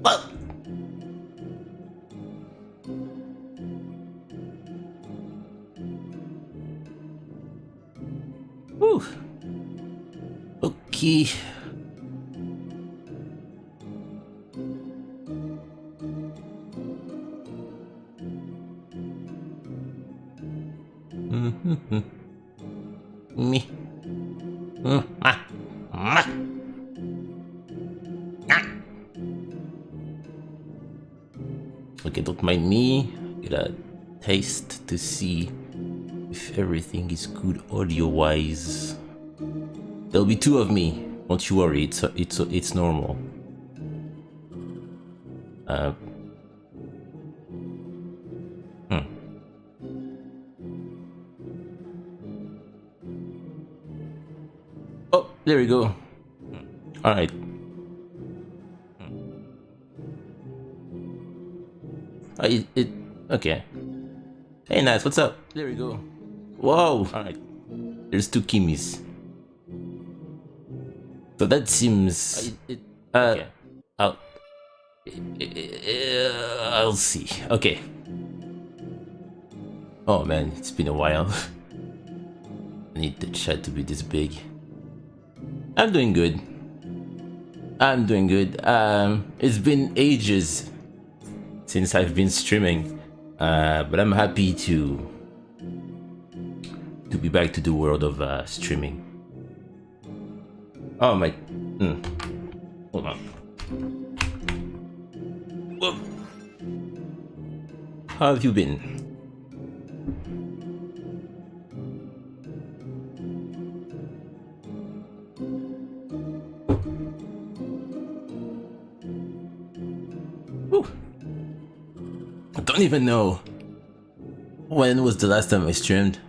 Well, whew. Okay. Me. Okay, don't mind me. Get a taste to see if everything is good audio-wise. There'll be two of me. Don't you worry. It's normal. Oh, there we go. All right. Okay. Hey, nice. What's up? There we go. Whoa. All right. There's two Kimis. So that seems. Okay. I'll see. Okay. Oh man, it's been a while. I need the chat to be this big. I'm doing good. It's been ages since I've been streaming, but I'm happy to be back to the world of streaming. Oh my. Hold on. Whoa. How have you been? Whew. I don't even know when was the last time I streamed,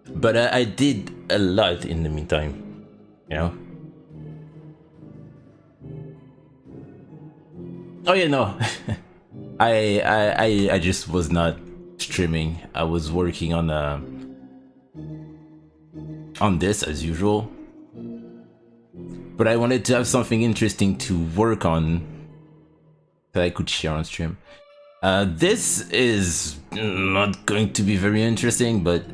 but I did a lot in the meantime, you know? Oh yeah, no. I just was not streaming. I was working on this as usual. But I wanted to have something interesting to work on that I could share on stream. This is not going to be very interesting, but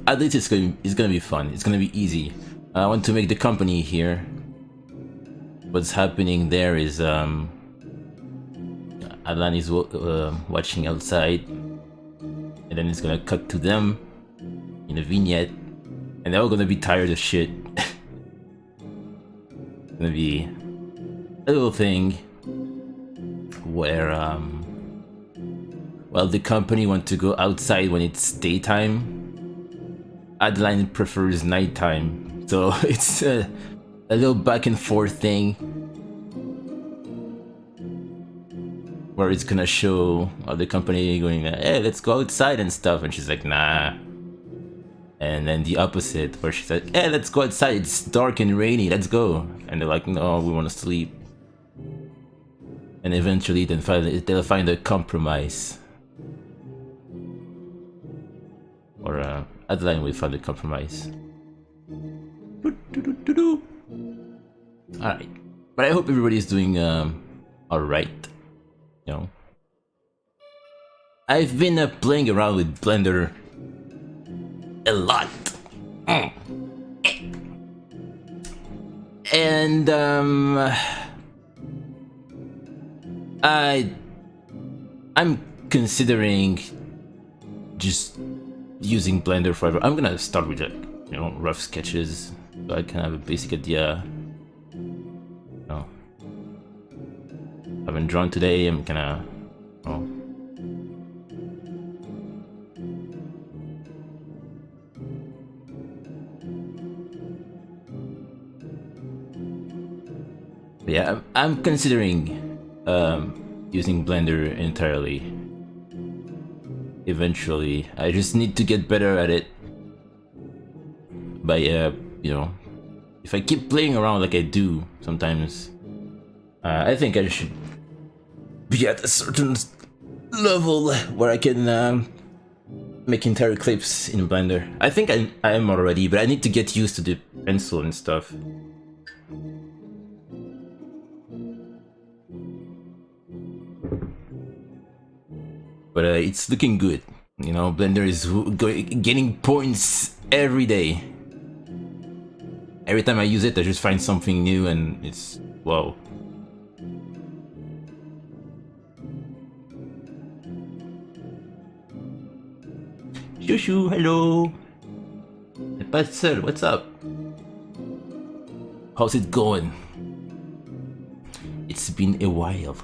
at least it's gonna be fun. It's gonna be easy. I want to make the company here. What's happening there is Alan is watching outside, and then it's gonna cut to them in a vignette, and they're all gonna be tired of shit. It's gonna be a little thing where well, the company wants to go outside when it's daytime. Adeline prefers nighttime, so it's a little back and forth thing where it's gonna show the company going, hey, let's go outside and stuff, and she's like, nah. And then the opposite, where she's like, hey, let's go outside, it's dark and rainy, let's go. And they're like, no, we want to sleep. And eventually they'll find a compromise. Or Adeline will find a compromise. Alright. But I hope everybody's doing alright. You know. I've been playing around with Blender a lot. And I'm considering just using Blender forever. I'm gonna start with rough sketches so I can have a basic idea. No, I haven't drawn today. I'm gonna. Oh. Yeah, I'm considering using Blender entirely. Eventually, I just need to get better at it. By if I keep playing around like I do sometimes, I think I should be at a certain level where I can make entire clips in Blender. I think I am already, but I need to get used to the pencil and stuff. But it's looking good. You know, Blender is getting points every day. Every time I use it, I just find something new, and it's wow. Shushu, hello. Pastor, what's up? How's it going? It's been a while.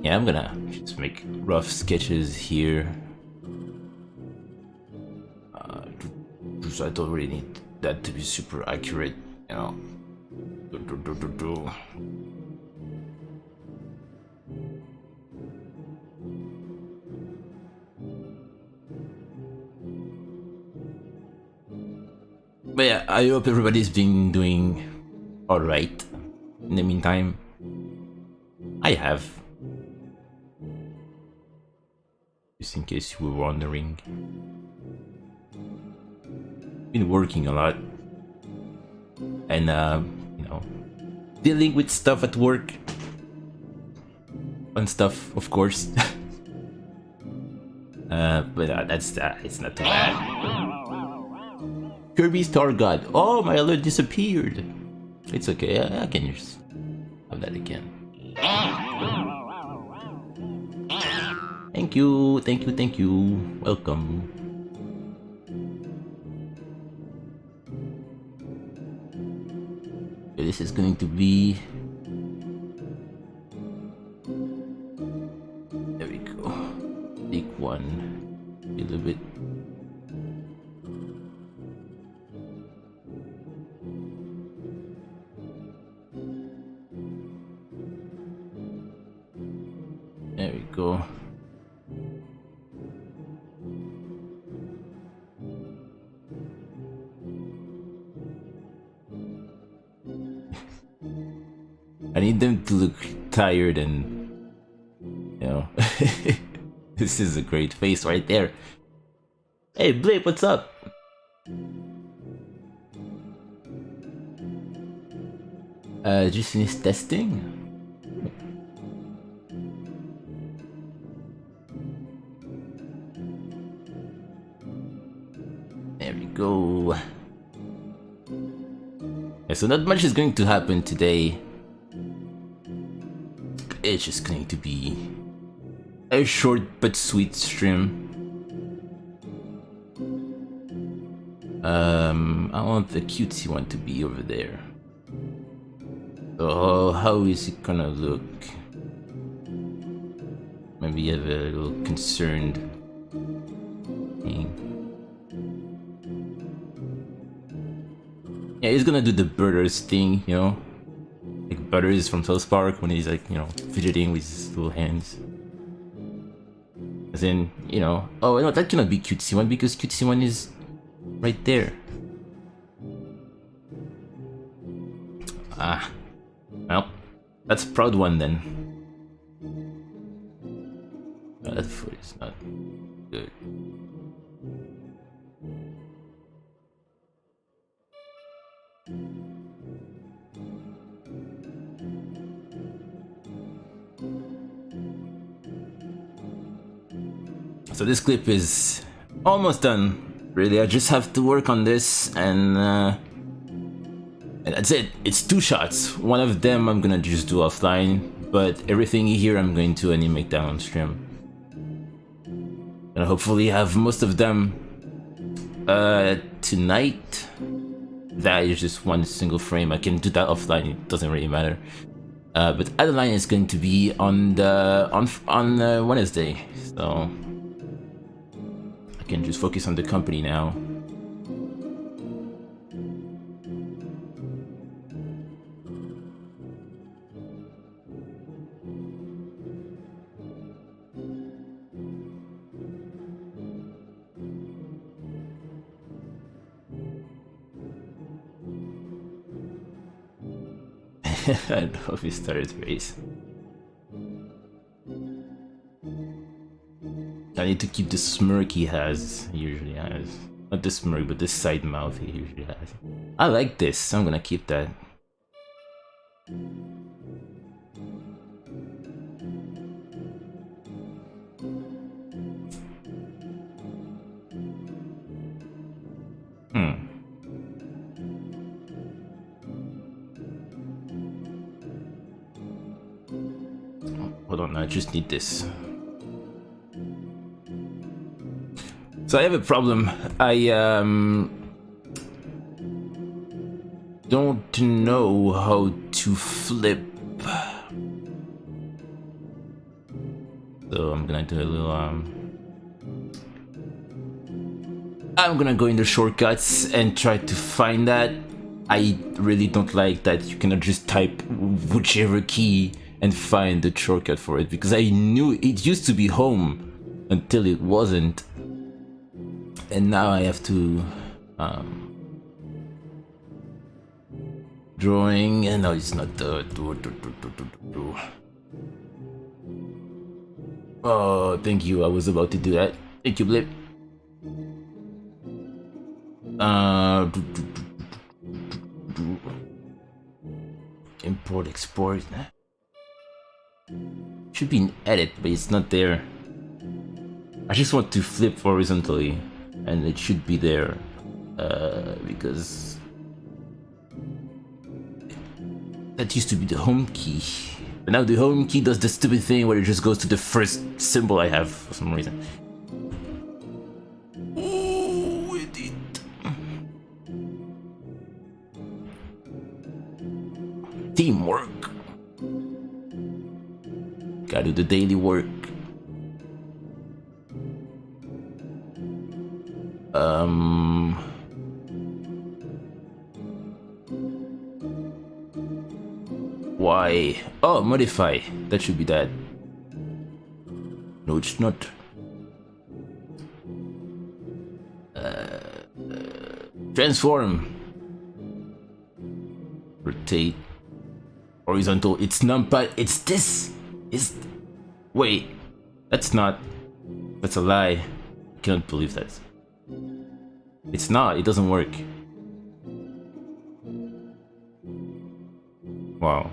Yeah, I'm gonna just make rough sketches here. I don't really need that to be super accurate, you know. But yeah, I hope everybody's been doing alright in the meantime. I have. Just in case you were wondering. Been working a lot. And, dealing with stuff at work. Fun stuff, of course. But it's not too bad. Kirby Star God. Oh, my alert disappeared. It's okay, I can just have that again. Thank you, thank you, thank you. Welcome. Okay, this is going to be... There we go. Take one. A little bit. There we go. I need them to look tired and, you know, this is a great face right there. Hey, Blip, what's up? Just finished testing? There we go. Yeah, so not much is going to happen today. It's just going to be a short but sweet stream. I want the cutesy one to be over there. So how is it gonna look? Maybe you have a little concerned thing. Yeah, he's gonna do the Birders thing, you know? Like Butters from South Park when he's like, you know, fidgeting with his little hands. As in, you know, oh no, that cannot be cutesy one because cutesy one is right there. Ah, well, that's proud one then. No, that foot is not good. So this clip is almost done. Really, I just have to work on this and that's it. It's 2 shots. One of them I'm gonna just do offline, but everything here I'm going to animate down on stream. And hopefully have most of them tonight. That is just one single frame. I can do that offline, it doesn't really matter. But Adeline is going to be on Wednesday, so I can just focus on the company now. I don't know if he started race. I need to keep the smirk he usually has. Not the smirk, but the side mouth he usually has. I like this, I'm gonna keep that. Hold on, I just need this. So I have a problem. I don't know how to flip. So I'm gonna do a little I'm gonna go in the shortcuts and try to find that. I really don't like that you cannot just type whichever key and find the shortcut for it, because I knew it used to be home until it wasn't, and now I have to drawing, and no, it's not the oh, thank you, I was about to do that. Thank you, Blip. Import, export. Should be in edit, but it's not there. I just want to flip horizontally, and it should be there, because that used to be the home key. But now the home key does the stupid thing where it just goes to the first symbol I have for some reason. Oh, it did. Teamwork. Gotta do the daily work. Why? Oh, modify. That should be that. No, it's not. Transform. Rotate. Horizontal. It's numpad. It's this. Wait. That's not. That's a lie. I cannot believe that. It's not. It doesn't work. Wow.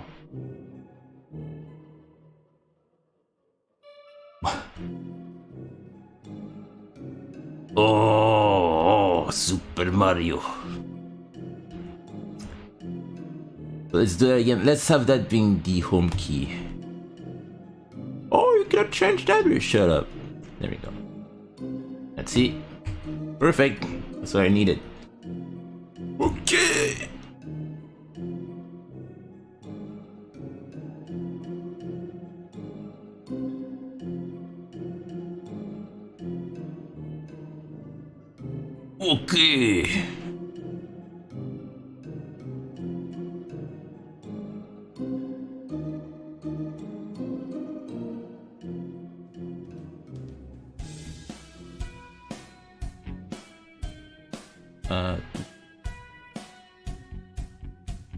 Oh, Super Mario. Let's do it again. Let's have that being the home key. Oh, you cannot change that. Shut up. There we go. Let's see. Perfect. That's what I needed. Okay. Okay.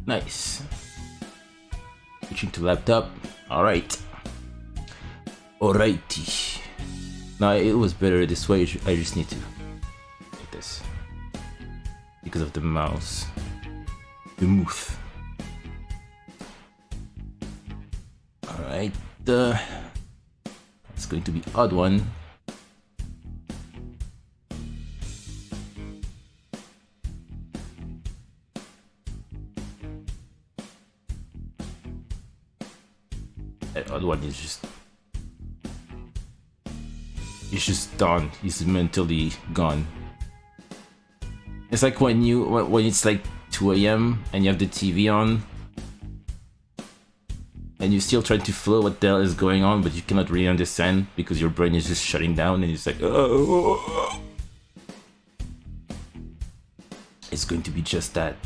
Nice. Switching to laptop. Alright. Alrighty. Now it was better this way. I just need to like this because of the mouse. The move. Alright. It's going to be odd one. That other one is just... He's just done. He's mentally gone. It's like when it's like 2 a.m. and you have the TV on and you're still trying to follow what the hell is going on, but you cannot really understand because your brain is just shutting down and it's like, oh. It's going to be just that.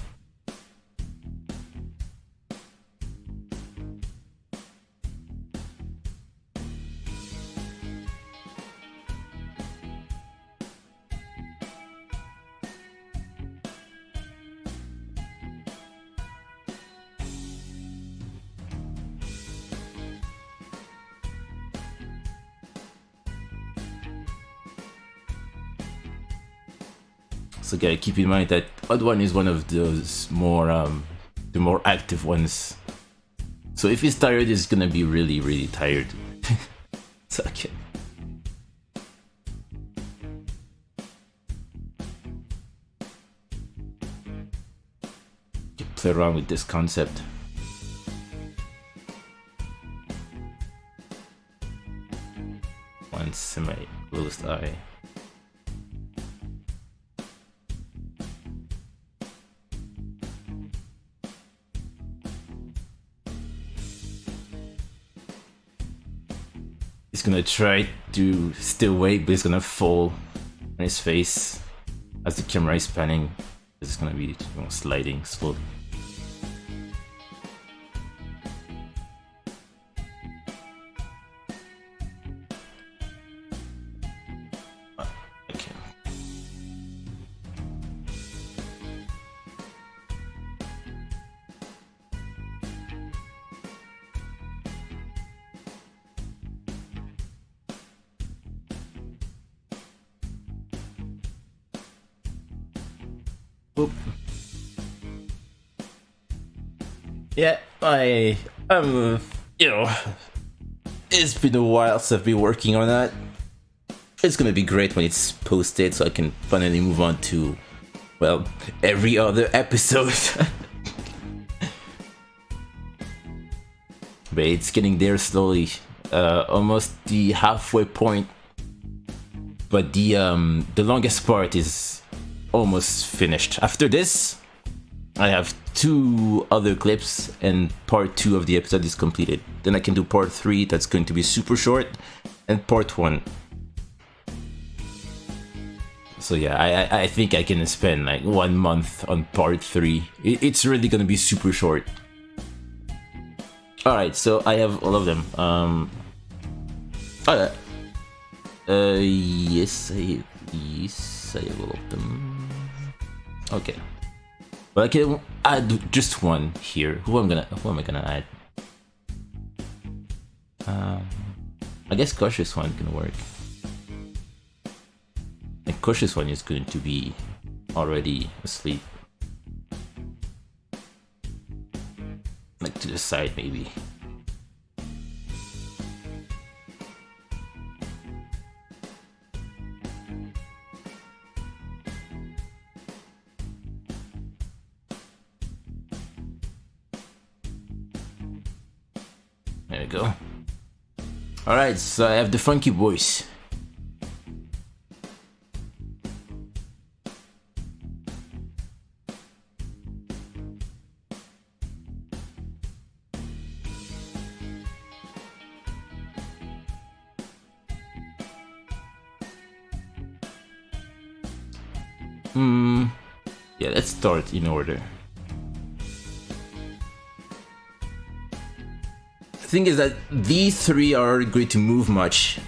So gotta keep in mind that Odd One is one of those more the more active ones. So if he's tired, he's gonna be really tired. So okay. Play around with this concept. One semi-closed eye. He's gonna try to stay awake, but he's gonna fall on his face as the camera is panning. It's gonna be sliding slowly. Okay. Oop. Yeah, you know, it's been a while since I've been working on that. It's gonna be great when it's posted, so I can finally move on to, well, every other episode. But it's getting there slowly, almost the halfway point. But the longest part is almost finished. After this, I have 2 other clips and part 2 of the episode is completed. Then I can do part 3, that's going to be super short, and part 1. So yeah, I think I can spend like 1 month on part 3. It's really gonna be super short. Alright, so I have all of them. Alright. Yes, I have all of them. Okay. But I can add just one here. Who am I gonna add? I guess cautious one can work. And cautious one is going to be already asleep. Like to the side maybe. There we go. Alright, so I have the funky voice. Yeah, let's start in order. The thing is that these 3 are going to move much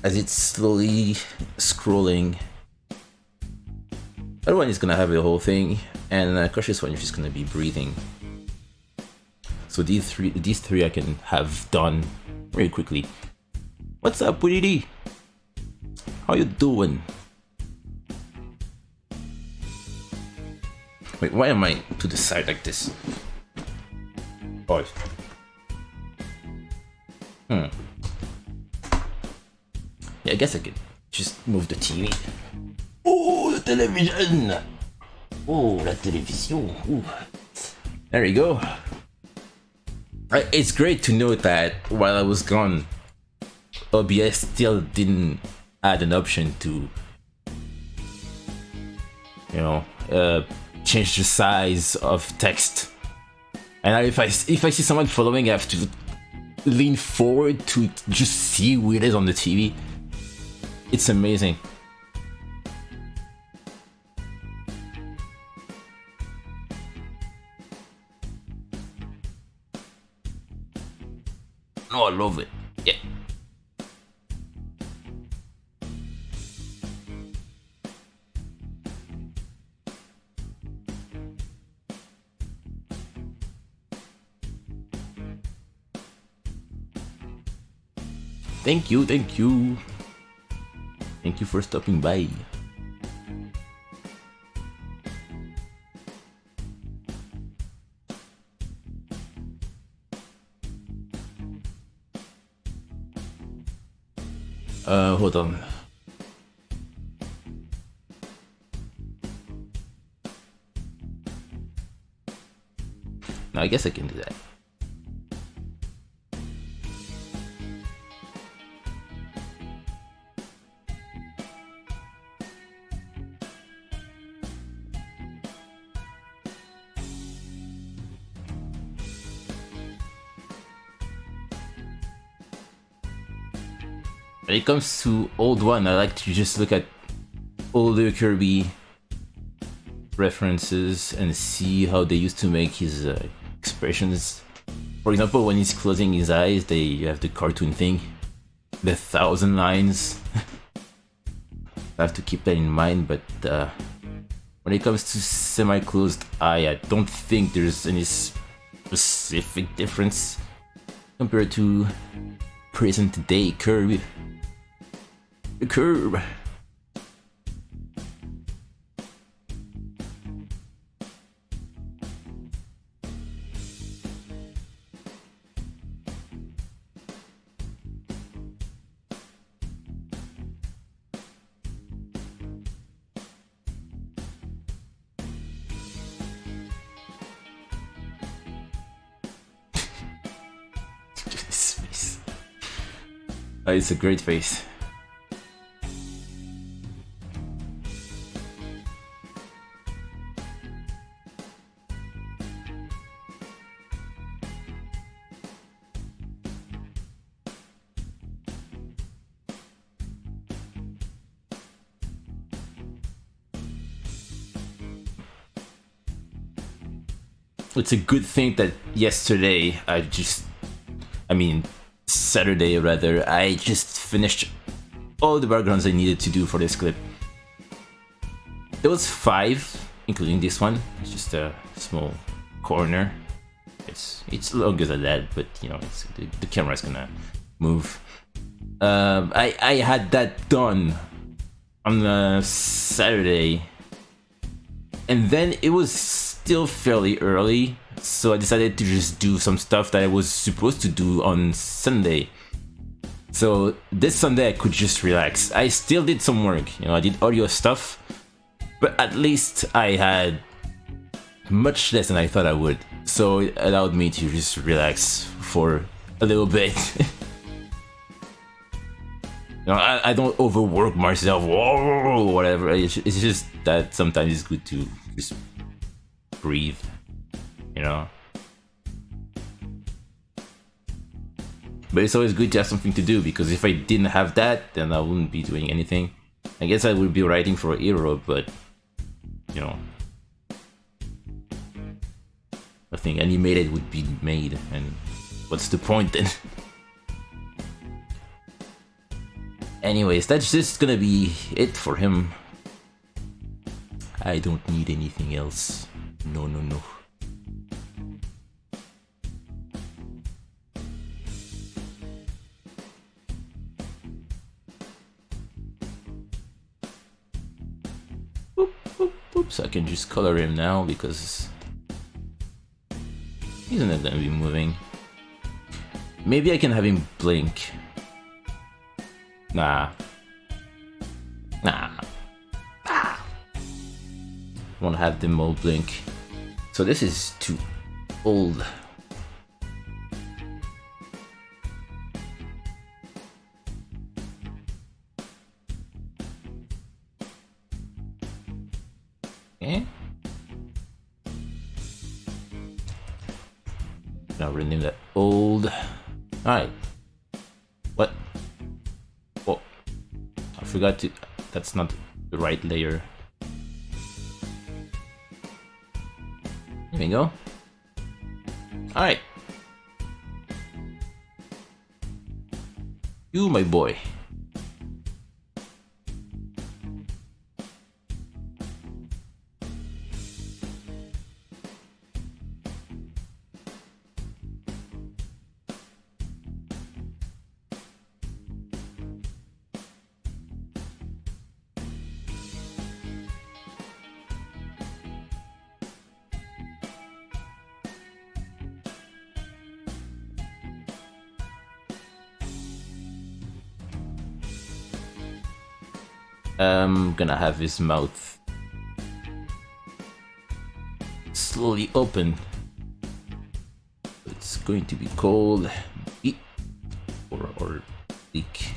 as it's slowly scrolling. Other one is gonna have the whole thing, and cautious one is just gonna be breathing. So these three I can have done very quickly. What's up, Woody? How you doing? Wait, why am I to the side like this? Oh. Yeah, I guess I could just move the TV. Oh, the television! Oh, la télévision. Ooh. There you go. It's great to note that while I was gone, OBS still didn't add an option to, you know, change the size of text. And if I see someone following, I have to lean forward to just see who it is on the TV. It's amazing. Oh, I love it. Yeah. Thank you, thank you. Thank you for stopping by. Hold on. No, I guess I can do that. When it comes to old one, I like to just look at older Kirby references and see how they used to make his expressions. For example, when he's closing his eyes, they have the cartoon thing, the 1,000 lines. I have to keep that in mind, but when it comes to semi-closed eye, I don't think there's any specific difference compared to present day Kirby. The curve. This face. It's a great face. It's a good thing that yesterday Saturday rather, I just finished all the backgrounds I needed to do for this clip. There was 5, including this one. It's just a small corner. It's longer than that, but you know, the camera's gonna move. I had that done on Saturday, and then it was still fairly early, so I decided to just do some stuff that I was supposed to do on Sunday. So this Sunday I could just relax. I still did some work, you know, I did audio stuff, but at least I had much less than I thought I would. So it allowed me to just relax for a little bit. You know, I don't overwork myself, or whatever. It's just that sometimes it's good to just breathe, you know. But it's always good to have something to do, because if I didn't have that, then I wouldn't be doing anything. I guess I would be writing for a hero, but you know, nothing animated would be made, and what's the point then? Anyways, that's just gonna be it for him. I don't need anything else. No. So I can just color him now because he's not gonna be moving. Maybe I can have him blink. Nah. Won't have them all blink. So this is too old. Now rename that old. Alright. What? Oh, I forgot to. That's not the right layer. There we go. Alright. You, my boy. I'm gonna have his mouth slowly open. It's going to be called beak or beak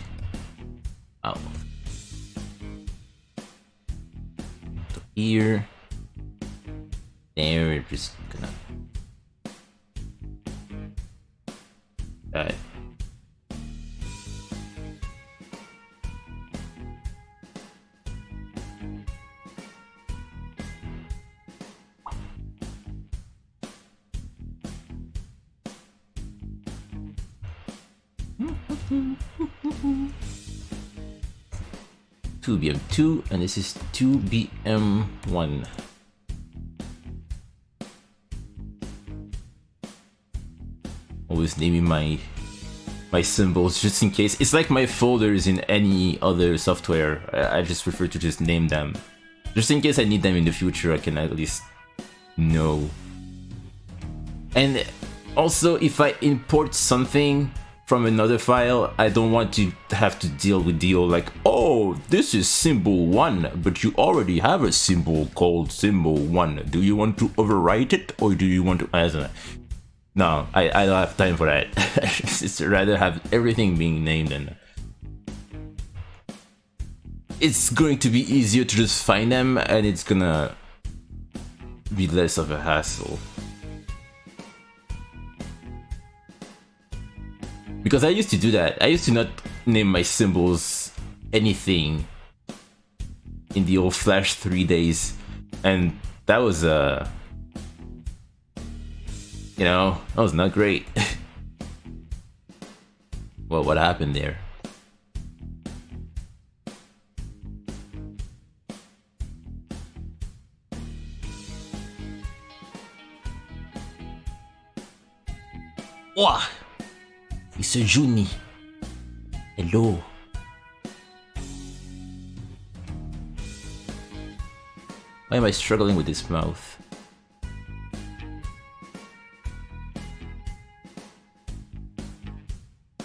out. So here, there, we're just gonna. Alright. Two BM2 and this is 2BM1. Always naming my symbols just in case. It's like my folders in any other software. I just prefer to just name them. Just in case I need them in the future, I can at least know. And also, if I import something from another file, I don't want to have to deal with the old like, oh, this is symbol 1, but you already have a symbol called symbol 1. Do you want to overwrite it or do you want to... No, I don't have time for that. It's rather have everything being named and it's going to be easier to just find them and it's gonna be less of a hassle. Because I used to do that. I used to not name my symbols anything in the old Flash 3 days. And that was, you know, that was not great. Well, what happened there? Wow! It's a Juni. Hello. Why am I struggling with this mouth?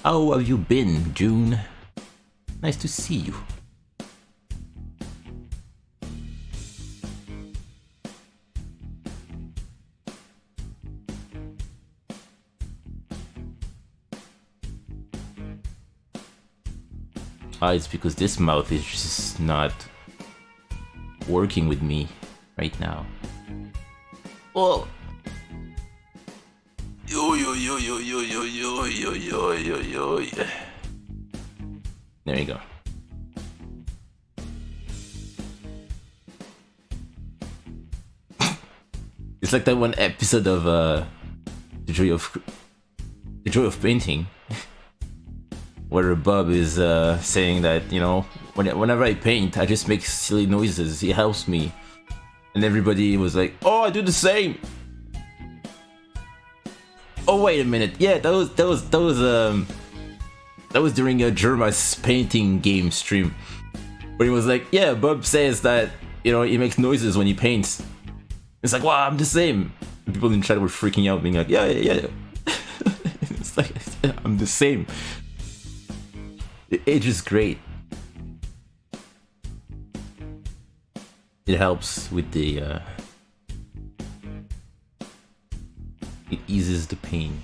How have you been, June? Nice to see you. It's because this mouth is just not working with me right now. Oh. Yo yo yo yo yo yo yo yo yo yo yo. There you go. It's like that one episode of The Joy of Painting. Where Bob is saying that, you know, whenever I paint, I just make silly noises. It helps me, and everybody was like, "Oh, I do the same." Oh, wait a minute. Yeah, that was during a Jerma's painting game stream, where he was like, "Yeah, Bob says that, you know, he makes noises when he paints." It's like, "Wow, I'm the same." And people in chat were freaking out, being like, "Yeah, yeah, yeah." It's like, yeah, I'm the same. The age is great. It helps with the it eases the pain.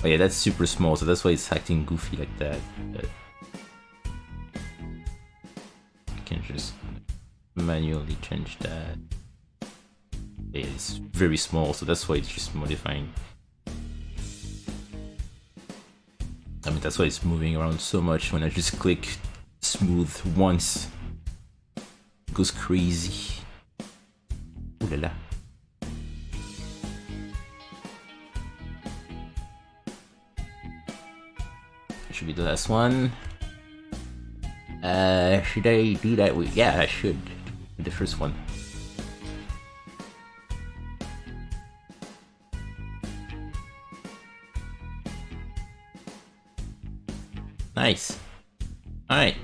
Oh yeah, that's super small, so that's why it's acting goofy like that. But I can just manually change that. It's very small, so that's why it's just modifying. I mean, that's why it's moving around so much. When I just click smooth once, it goes crazy. Ooh la la. Should be the last one. Should I do that? Yeah, I should. The first one. Nice. Alright.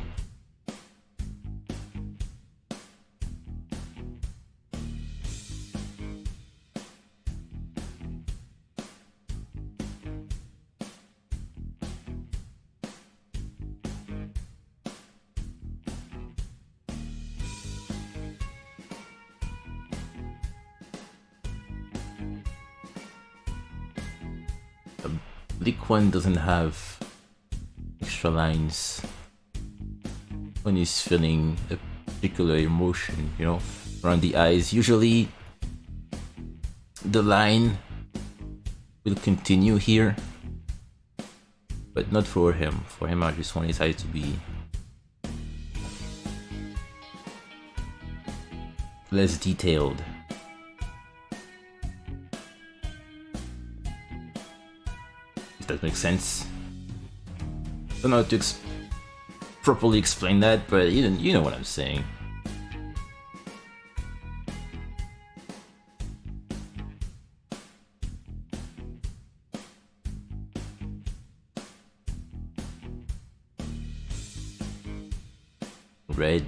The bleak one doesn't have extra lines when he's feeling a particular emotion, you know, around the eyes. Usually the line will continue here, but not for him. For him, I just want his eyes to be less detailed. If that makes sense. Don't know how to properly explain that, but you know what I'm saying. Red.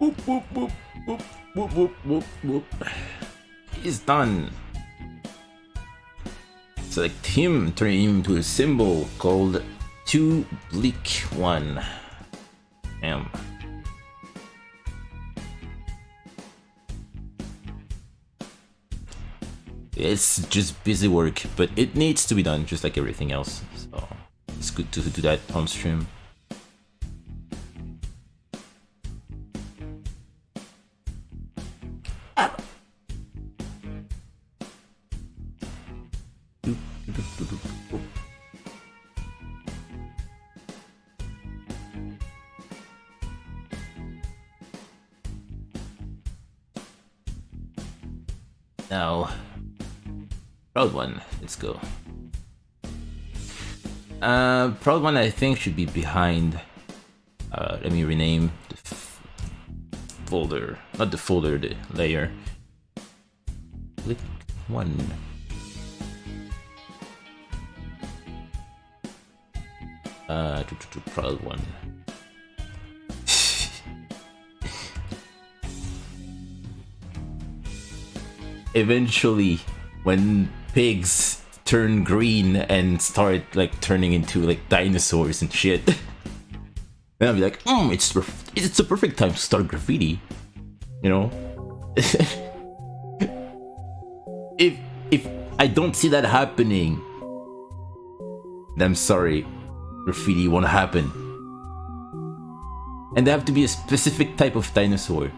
Whoop, whoop, whoop, whoop, whoop, whoop, whoop, whoop. He's done. Select him, turn him into a symbol called 2 Bleak 1. M. It's just busy work, but it needs to be done just like everything else. So it's good to do that on stream. Now, Proud One, let's go. Proud One I think should be behind. Let me rename the folder, not the folder, the layer. Click 1. Proud One. Eventually, when pigs turn green and start like turning into like dinosaurs and shit, then I'll be like, it's the perfect time to start graffiti, you know. if I don't see that happening, then I'm sorry, graffiti won't happen. And they have to be a specific type of dinosaur.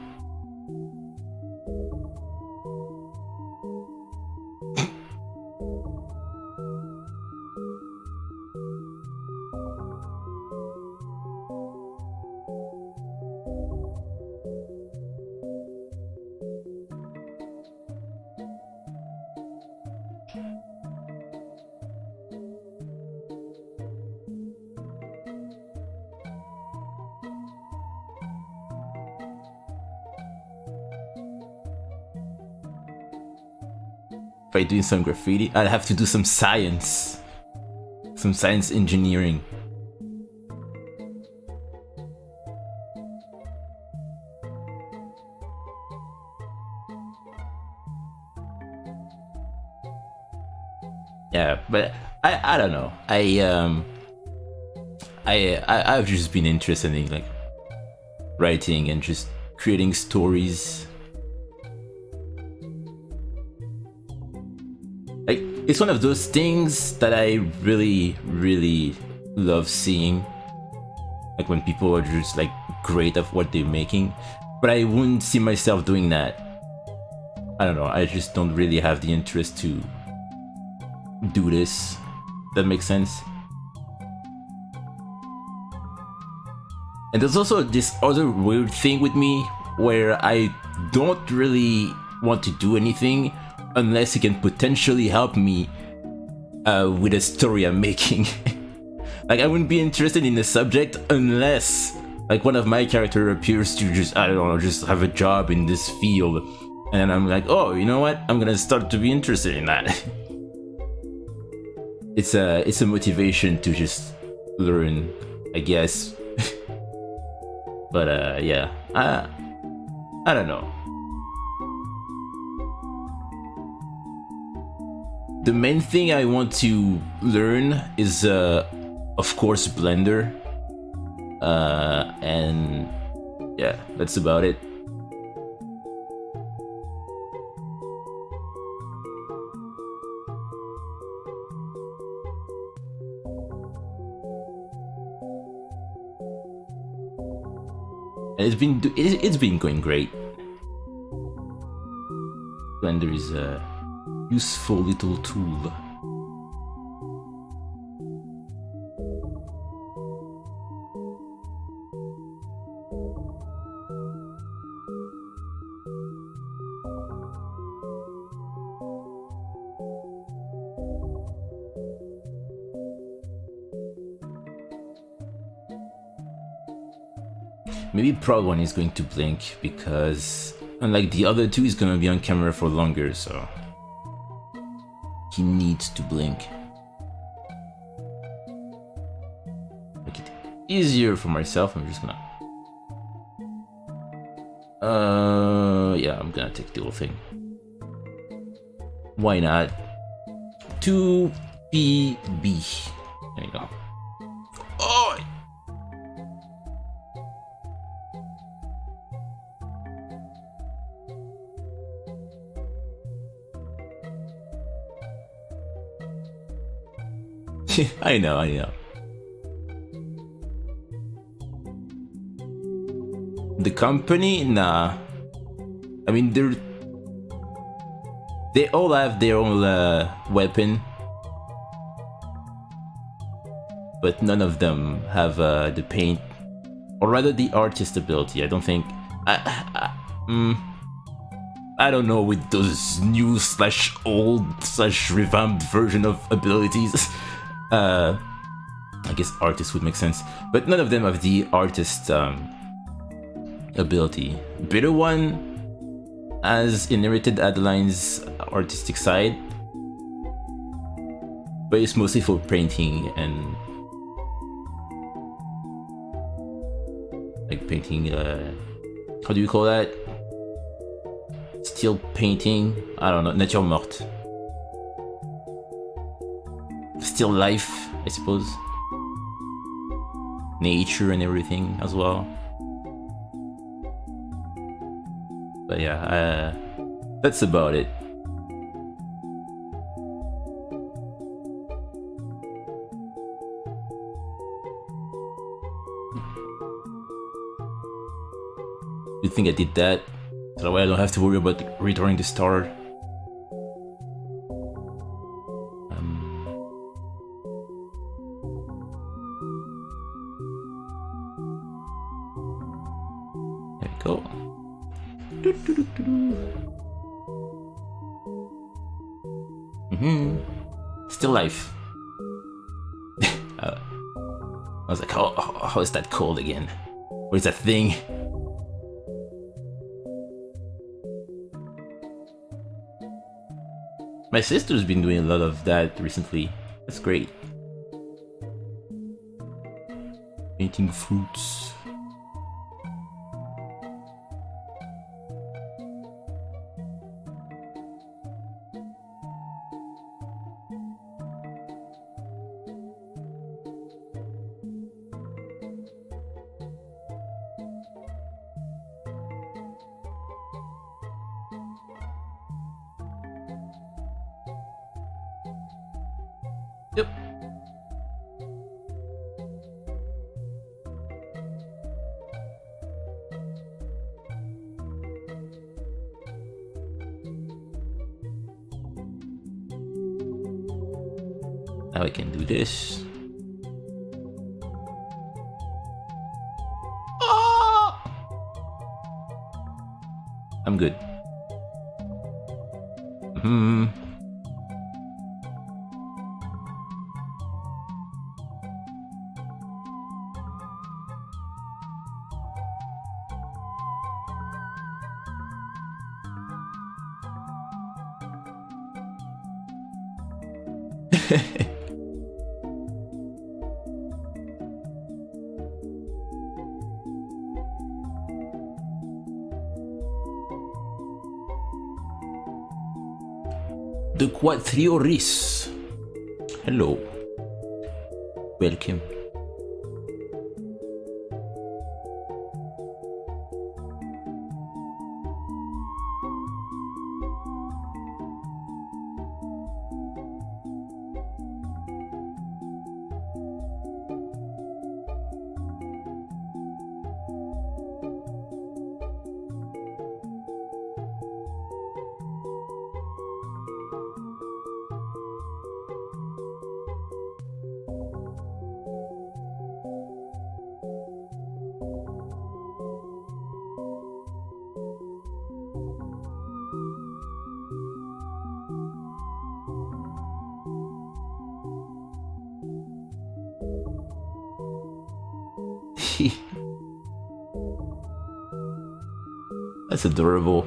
By doing some graffiti, I'd have to do some science. some science engineering. Yeah, but I don't know. I've just been interested in like writing and just creating stories. Like it's one of those things that I really love seeing. Like when people are just like great at what they're making, but I wouldn't see myself doing that. I don't know. I just don't really have the interest to do this. That makes sense. And there's also this other weird thing with me where I don't really want to do anything unless it can potentially help me with a story I'm making. Like I wouldn't be interested in the subject unless like one of my character appears to just, I don't know, just have a job in this field. And then I'm like, oh, you know what? I'm gonna start to be interested in that. It's a motivation to just learn, I guess. But yeah, I don't know. The main thing I want to learn is of course Blender. And yeah, that's about it. And it's been going great. Blender is a useful little tool. Maybe Prod 1 is going to blink because unlike the other two, he's gonna be on camera for longer, so he needs to blink. Make it easier for myself. I'm just gonna yeah, I'm gonna take the whole thing. Why not? 2PB. There you go. Oh! I know. The company, nah. I mean, they all have their own weapon, but none of them have the paint, or rather the artist ability. I don't think. I don't know with those new / old / revamped version of abilities. I guess artist would make sense, but none of them have the artist ability. Bitter One has inherited Adeline's artistic side, but it's mostly for painting and like painting. How do you call that? Still painting. I don't know. Nature morte. Still life, I suppose. Nature and everything as well. But yeah, that's about it. You think I did that? So that way I don't have to worry about returning the star. There we go. Still life. I was like, how is that called again? What is that thing? My sister's been doing a lot of that recently. That's great. Eating fruits. Yep. Now I can do this. Ah! I'm good. The Quattrioris. Hello. Welcome. That's adorable.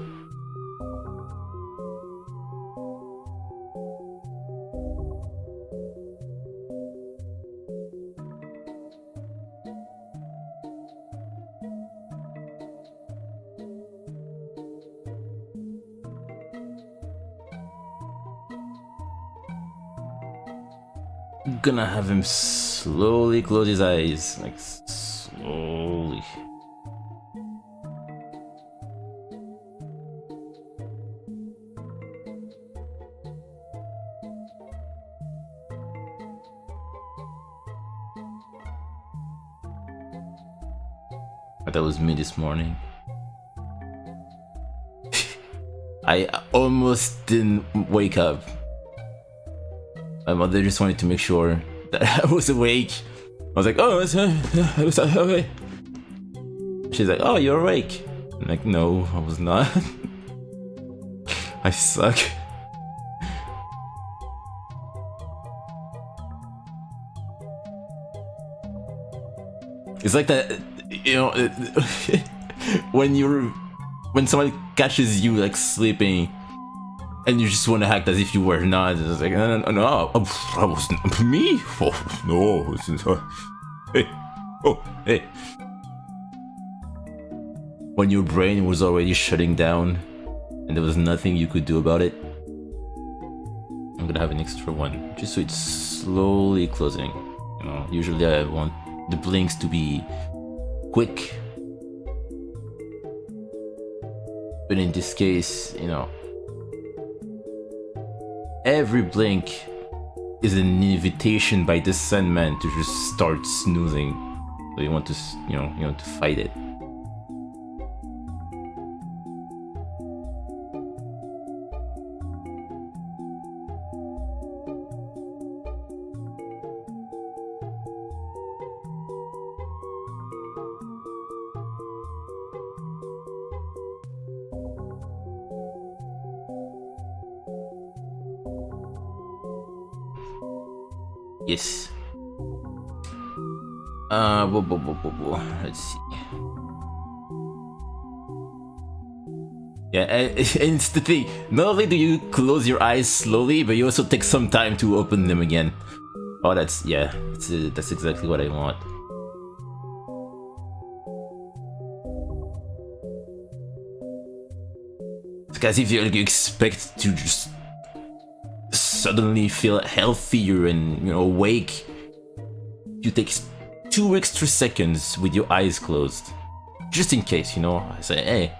I'm gonna have him slowly close his eyes, like slowly. That was me this morning. I almost didn't wake up. My mother just wanted to make sure that I was awake. I was like, oh, I was awake. She's like, oh, you're awake. I'm like, no, I was not. I suck. It's like that, you know, when someone catches you like sleeping, and you just want to act as if you were not. It's like, no, I wasn't me. Oh no! Hey, oh hey. When your brain was already shutting down, and there was nothing you could do about it. I'm gonna have an extra one, just so it's slowly closing. You know, usually I want the blinks to be quick, but in this case, you know, every blink is an invitation by the Sandman to just start snoozing. So you want to, you want to fight it. Yes. Let's see. Yeah, and it's the thing. Not only do you close your eyes slowly, but you also take some time to open them again. Oh, that's exactly what I want. like as if you expect to just suddenly feel healthier and awake. You take 2 extra seconds with your eyes closed, just in case. I say, hey.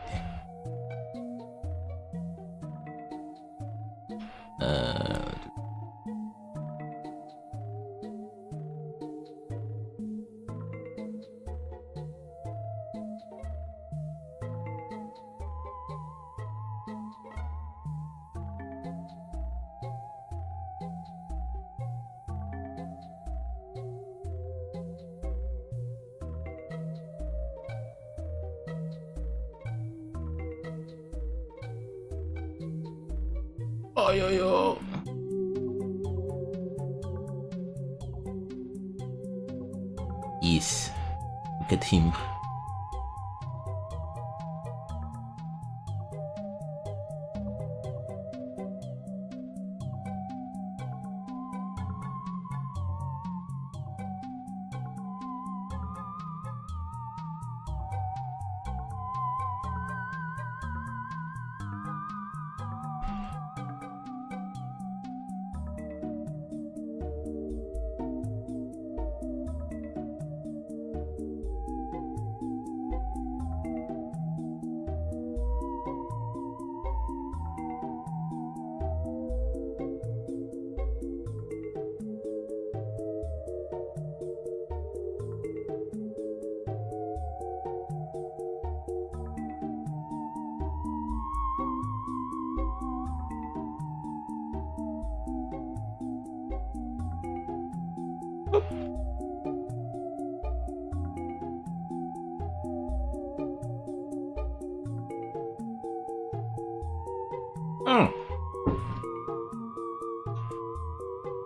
Oh, yo. Yes, look at him.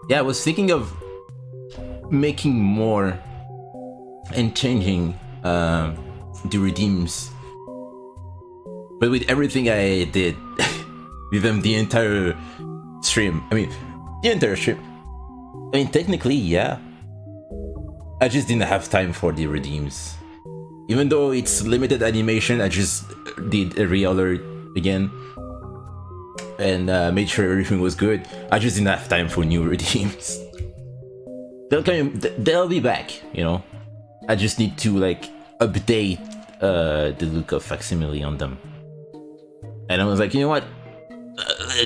Yeah, I was thinking of making more and changing the redeems, but with everything I did with them the entire stream. Technically, yeah. I just didn't have time for the redeems. Even though it's limited animation, I just did a re-alert again and made sure everything was good. I just didn't have time for new redeems. They'll be back, I just need to update the look of facsimile on them. And I was like, you know what?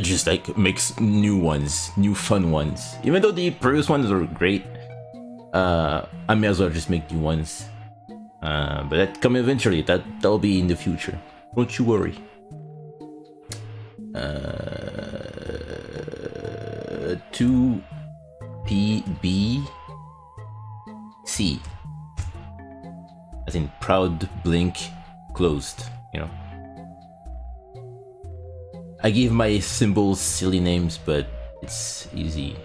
Just makes new ones, new fun ones. Even though the previous ones are great, I may as well just make new ones. But that come eventually. That'll be in the future. Don't you worry. 2PBC, as in proud blink closed. I give my symbols silly names, but it's easy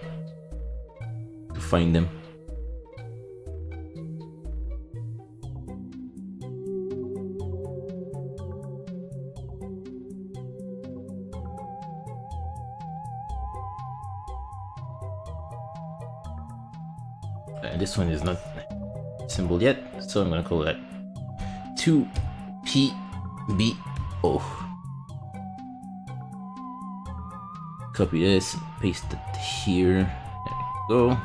to find them. This one is not symbol yet, so I'm gonna call that 2PBO. Copy this, paste it here. There we go.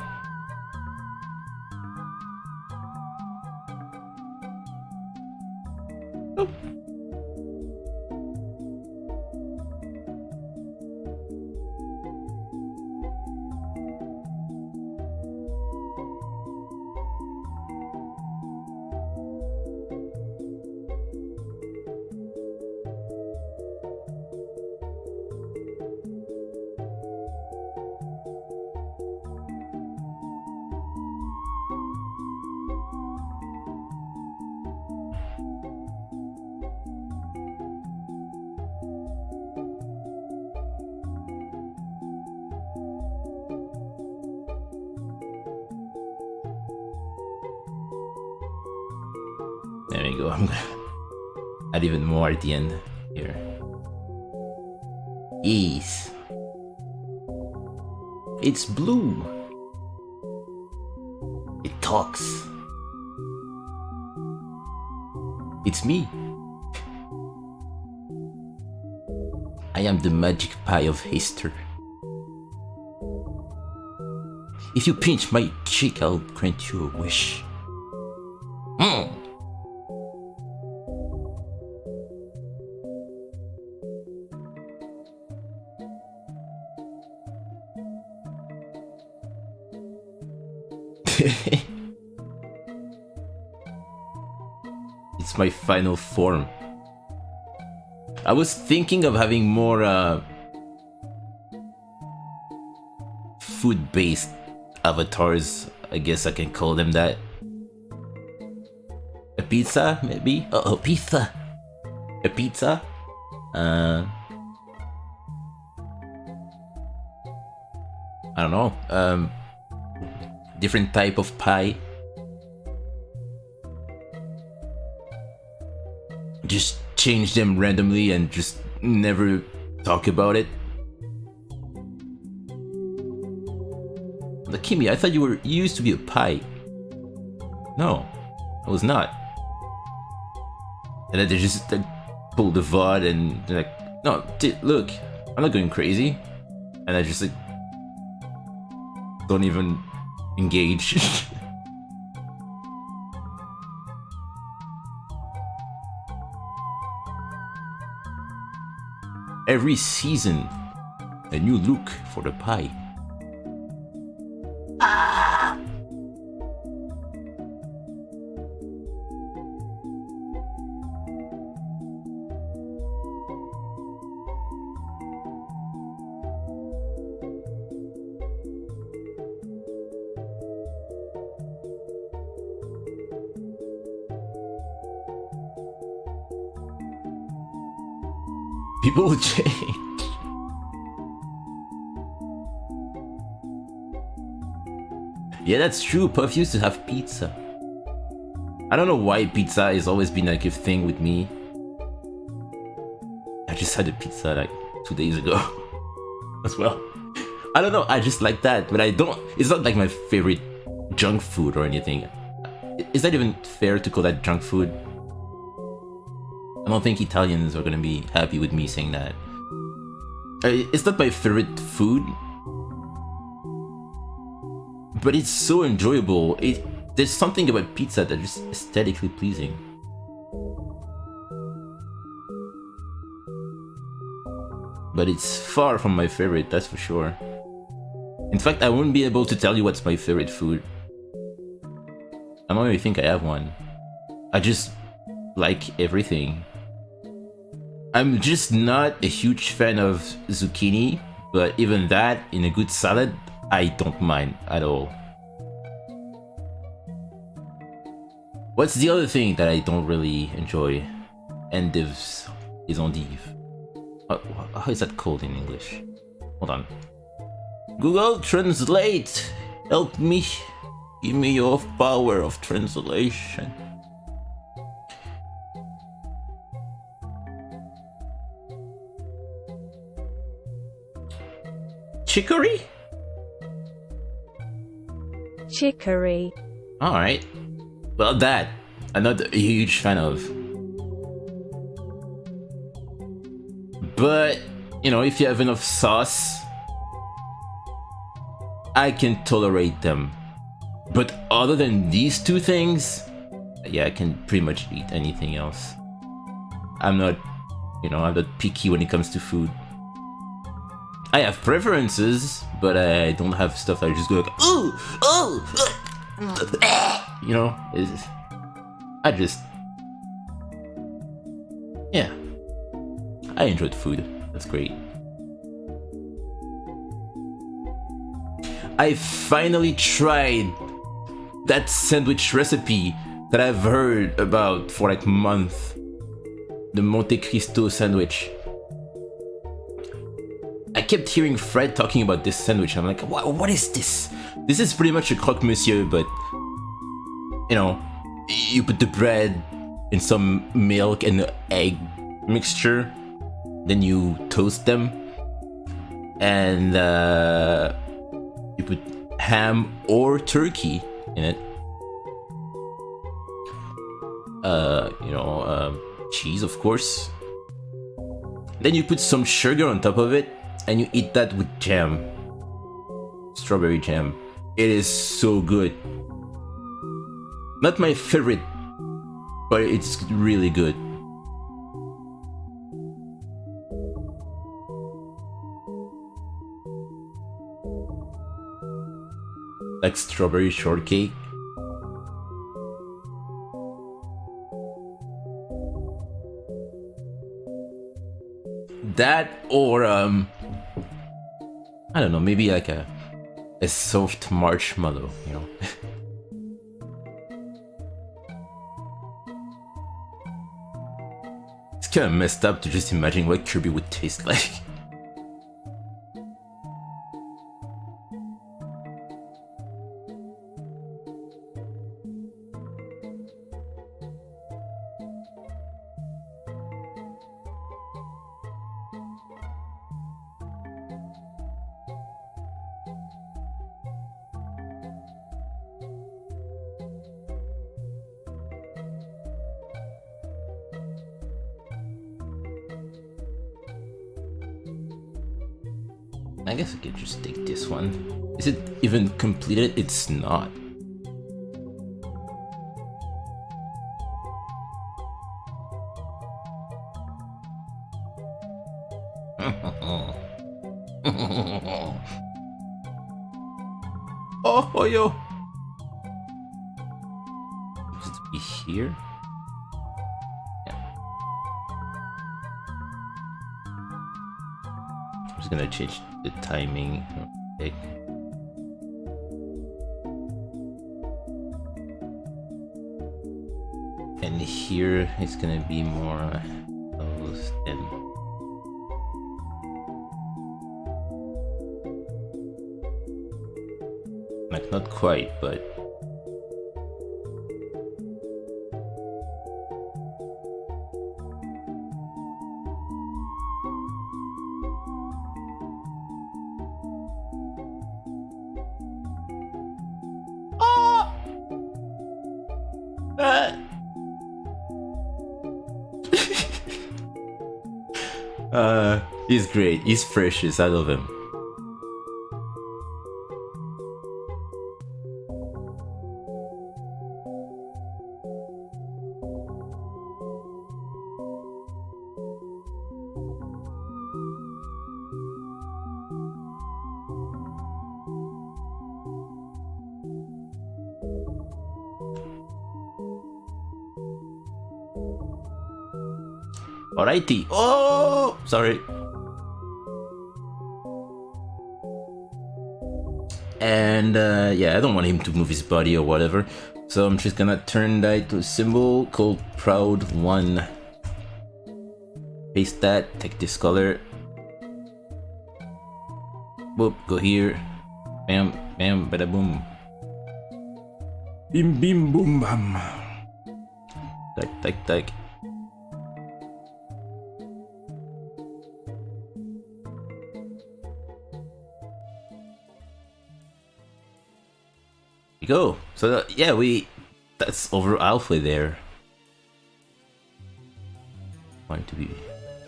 There we go. I'm gonna add even more at the end here. Yes. It's blue. It talks. It's me. I am the magic pie of Hester. If you pinch my cheek, I'll grant you a wish. It's my final form. I was thinking of having more food-based avatars, I guess I can call them that. A pizza, maybe? Oh, pizza! A pizza? I don't know. Different type of pie. Just change them randomly and just never talk about it. Like, Kimmy, I thought you used to be a pie. No, I was not. And then they just like pull the VOD and they're like, no, look, I'm not going crazy. And I just like don't even engage. Every season, a new look for the pie. People will change. Yeah, that's true. Puff used to have pizza. I don't know why pizza has always been like a thing with me. I just had a pizza like 2 days ago as well. I don't know, I just like that, but I don't. It's not like my favorite junk food or anything. Is that even fair to call that junk food? I don't think Italians are gonna be happy with me saying that. It's not my favorite food, but it's so enjoyable. There's something about pizza that is aesthetically pleasing. But it's far from my favorite, that's for sure. In fact, I wouldn't be able to tell you what's my favorite food. I don't really think I have one. I just like everything. I'm just not a huge fan of zucchini, but even that, in a good salad, I don't mind at all. What's the other thing that I don't really enjoy? Endives is endive. How is that called in English? Hold on. Google Translate! Help me! Give me your power of translation. Chicory? Chicory. Alright. Well, that I'm not a huge fan of. But, you know, if you have enough sauce, I can tolerate them. But other than these two things, yeah, I can pretty much eat anything else. I'm not picky when it comes to food. I have preferences, but I don't have stuff that I just go like, ooh, you know, yeah, I enjoyed food. That's great. I finally tried that sandwich recipe that I've heard about for like a month. The Monte Cristo sandwich. I kept hearing Fred talking about this sandwich. I'm like, what is this? This is pretty much a croque monsieur, but you know, you put the bread in some milk and egg mixture, then you toast them, and you put ham or turkey in it. Cheese, of course. Then you put some sugar on top of it, and you eat that with jam. Strawberry jam. It is so good. Not my favorite, but it's really good. Like strawberry shortcake. That or I don't know, maybe like a soft marshmallow, you know. It's kind of messed up to just imagine what Kirby would taste like. I guess I could just take this one. Is it even completed? It's not. Oh, yo! Should it be here? I'm just gonna change the timing. Okay. And here it's gonna be more those and like not quite, but he's great. He's precious. I love him. Alrighty. Oh, sorry. And yeah, I don't want him to move his body or whatever, so I'm just gonna turn that to a symbol called Proud One. Paste that, take this color. Boop, go here. Bam, bam, bada boom. Bim, bim, boom, bam. Like. Go. So yeah, that's over halfway there. Want to be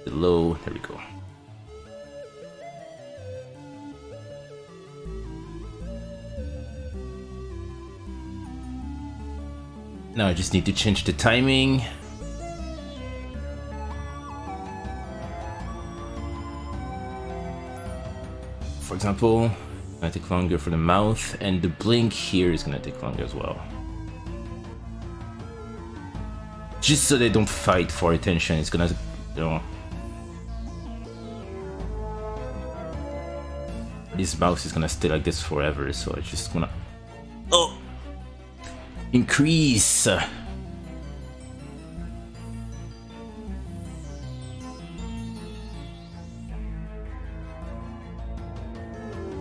below. There we go. Now I just need to change the timing. For example, gonna take longer for the mouth, and the blink here is gonna take longer as well. Just so they don't fight for attention, it's gonna, you know. This mouse is gonna stay like this forever, so I just wanna increase.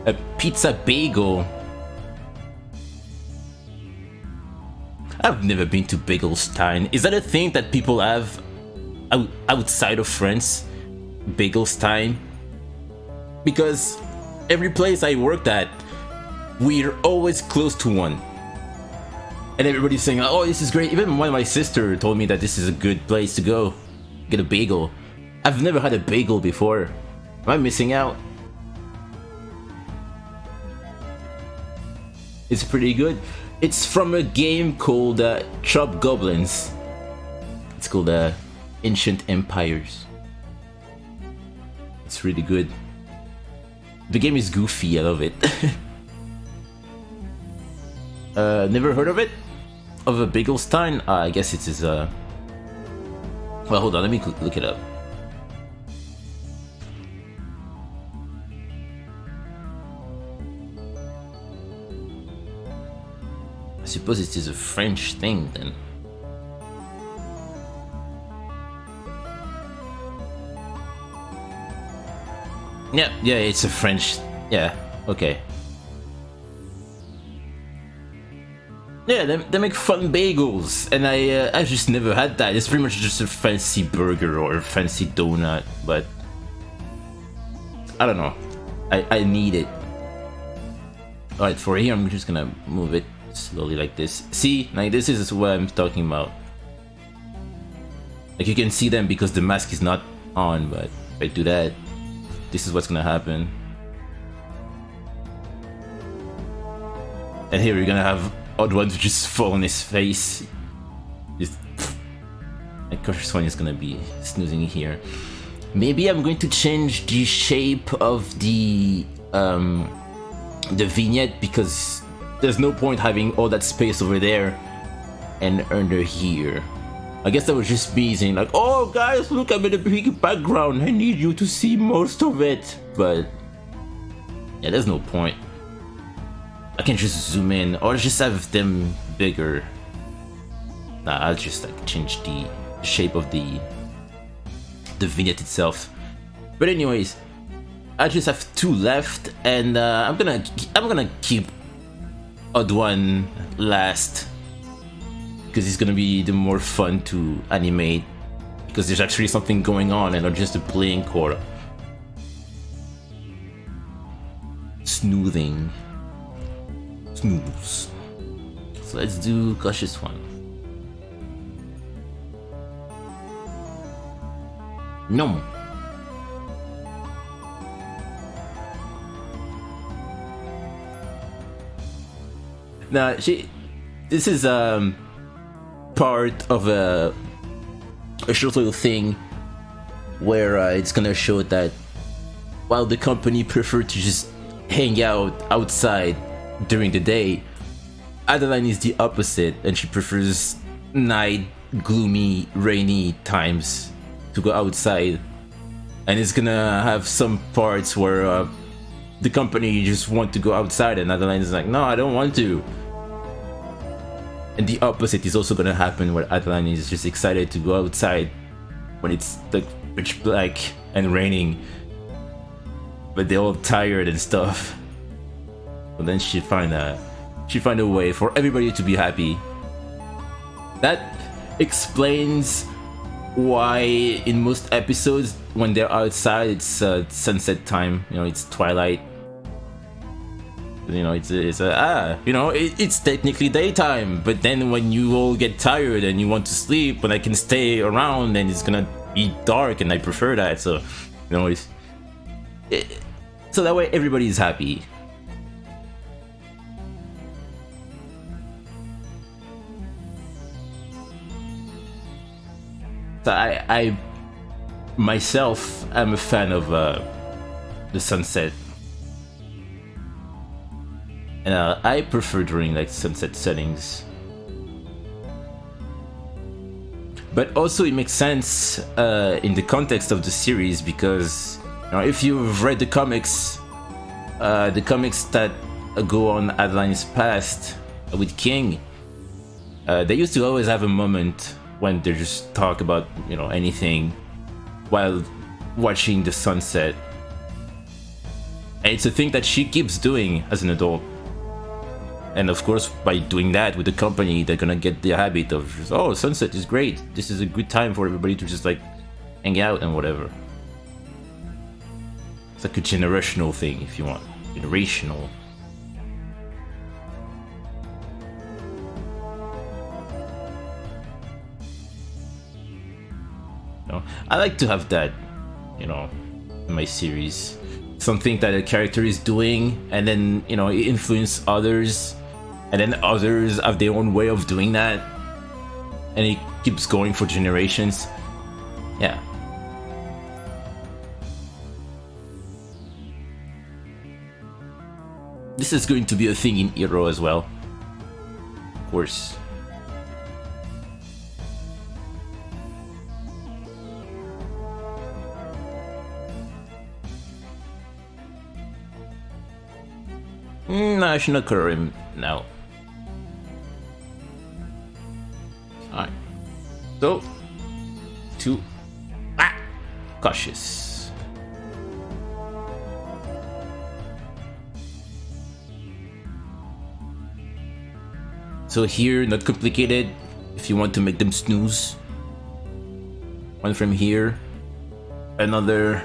A pizza bagel. I've never been to Bagelstein. Is that a thing that people have outside of France? Bagelstein? Because every place I worked at, we're always close to one. And everybody's saying, oh, this is great. Even one of my sister told me that this is a good place to go get a bagel. I've never had a bagel before. Am I missing out? It's pretty good. It's from a game called Chop Goblins. It's called Ancient Empires. It's really good. The game is goofy, I love it. Never heard of it? Of a Bagelstein? I guess it is well, hold on, let me look it up. I suppose it is a French thing then. Yeah, it's a French. Yeah, okay. Yeah, they make fun bagels, and I just never had that. It's pretty much just a fancy burger or a fancy donut, but I don't know. I need it. Alright, for here I'm just gonna move it slowly like this. See, like this is what I'm talking about. Like you can see them because the mask is not on, but if I do that, this is what's gonna happen. And here you're gonna have Odd One to just fall on his face. Just, and Cautious One is gonna be snoozing here. Maybe I'm going to change the shape of the vignette because there's no point having all that space over there and under here. I guess that was just me saying like, oh guys, look, I'm in a big background, I need you to see most of it. But yeah, there's no point. I can just zoom in or just have them bigger. Nah, I'll just like change the shape of the vignette itself. But anyways, I just have 2 left, and I'm gonna keep Odd One last because it's gonna be the more fun to animate because there's actually something going on and not just a blink or smoothing. Snooze. So let's do Cautious One. No. Now this is part of a short little thing where it's gonna show that while the company prefer to just hang out outside during the day, Adeline is the opposite, and she prefers night, gloomy, rainy times to go outside. And it's gonna have some parts where the company just want to go outside and Adeline is like, no, I don't want to. And the opposite is also gonna happen where Adeline is just excited to go outside when it's like pitch black and raining, but they're all tired and stuff. But then she find a way for everybody to be happy. That explains why in most episodes when they're outside it's sunset time, you know, it's twilight, you know, it's technically daytime, but then when you all get tired and you want to sleep but I can stay around, then it's gonna be dark, and I prefer that. So, you know, so that way everybody's happy. So I myself am a fan of the sunset, and I prefer during like sunset settings. But also it makes sense in the context of the series because, you know, if you've read the comics that go on Adeline's past with King, they used to always have a moment when they just talk about, you know, anything while watching the sunset. And it's a thing that she keeps doing as an adult. And of course, by doing that with the company, they're gonna get the habit of just, oh, sunset is great. This is a good time for everybody to just like hang out and whatever. It's like a generational thing, if you want. Generational. I like to have that you know, in my series. Something that a character is doing, and then, you know, it influence others, and then others have their own way of doing that, and it keeps going for generations. Yeah. This is going to be a thing in Hero as well. Of course. No, I should not color him now. Alright. So, cautious. So here, not complicated. If you want to make them snooze. One from here. Another.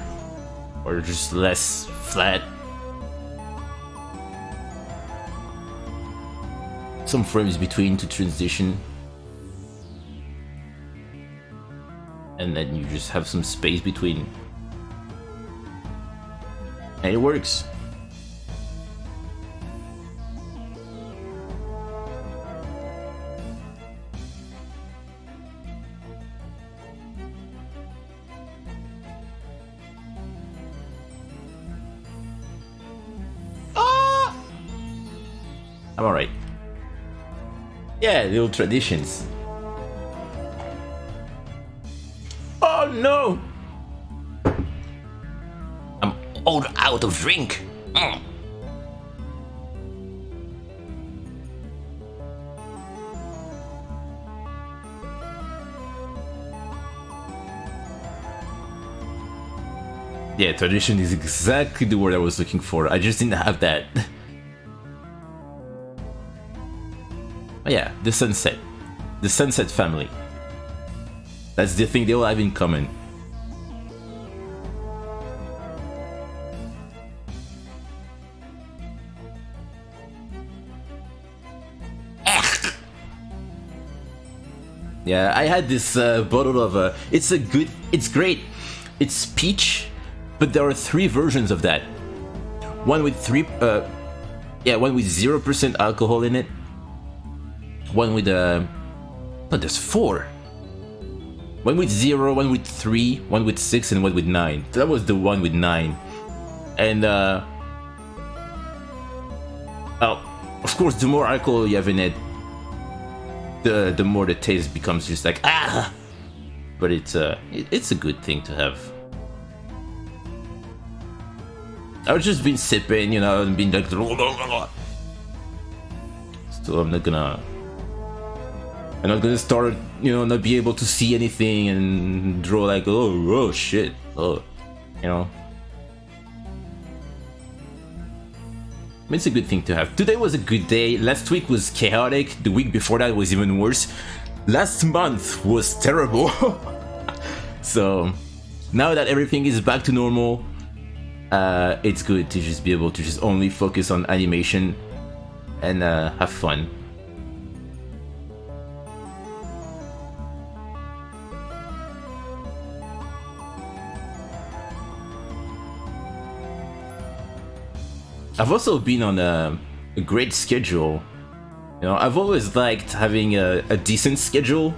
Or just less flat. Some frames between to transition. And then you just have some space between. And it works. I'm alright. Yeah, little traditions. Oh no! I'm all out of drink. Yeah, tradition is exactly the word I was looking for. I just didn't have that. Oh yeah, the sunset. The sunset family. That's the thing they all have in common. Yeah, I had this bottle of it's great. It's peach, but there are 3 versions of that. One with 0% alcohol in it. One with there's 4. One with 0, one with 3, one with 6, and one with 9. That was the one with 9. And oh, of course, the more alcohol you have in it, the more the taste becomes just like ah. But it's a good thing to have. I've just been sipping, you know, and been like, so I'm not gonna start, you know, not be able to see anything and draw like, oh shit, you know. It's a good thing to have. Today was a good day. Last week was chaotic. The week before that was even worse. Last month was terrible. So now that everything is back to normal, it's good to just be able to just only focus on animation and have fun. I've also been on a great schedule. You know, I've always liked having a decent schedule.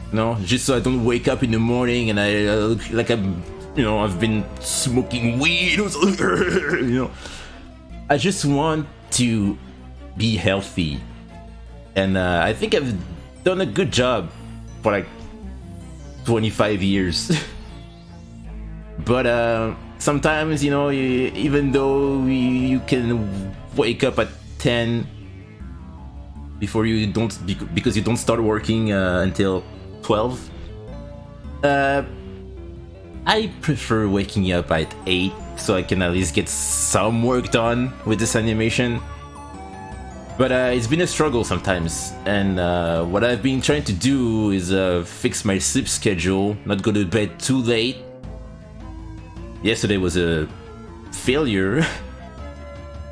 You know, just so I don't wake up in the morning and I look like I'm, you know, I've been smoking weed or something. You know, I just want to be healthy, and I think I've done a good job for like 25 years. But sometimes, you know, even though you can wake up at 10 before you don't, because you don't start working until 12. I prefer waking up at 8 so I can at least get some work done with this animation. But it's been a struggle sometimes, and what I've been trying to do is fix my sleep schedule, not go to bed too late. Yesterday was a failure,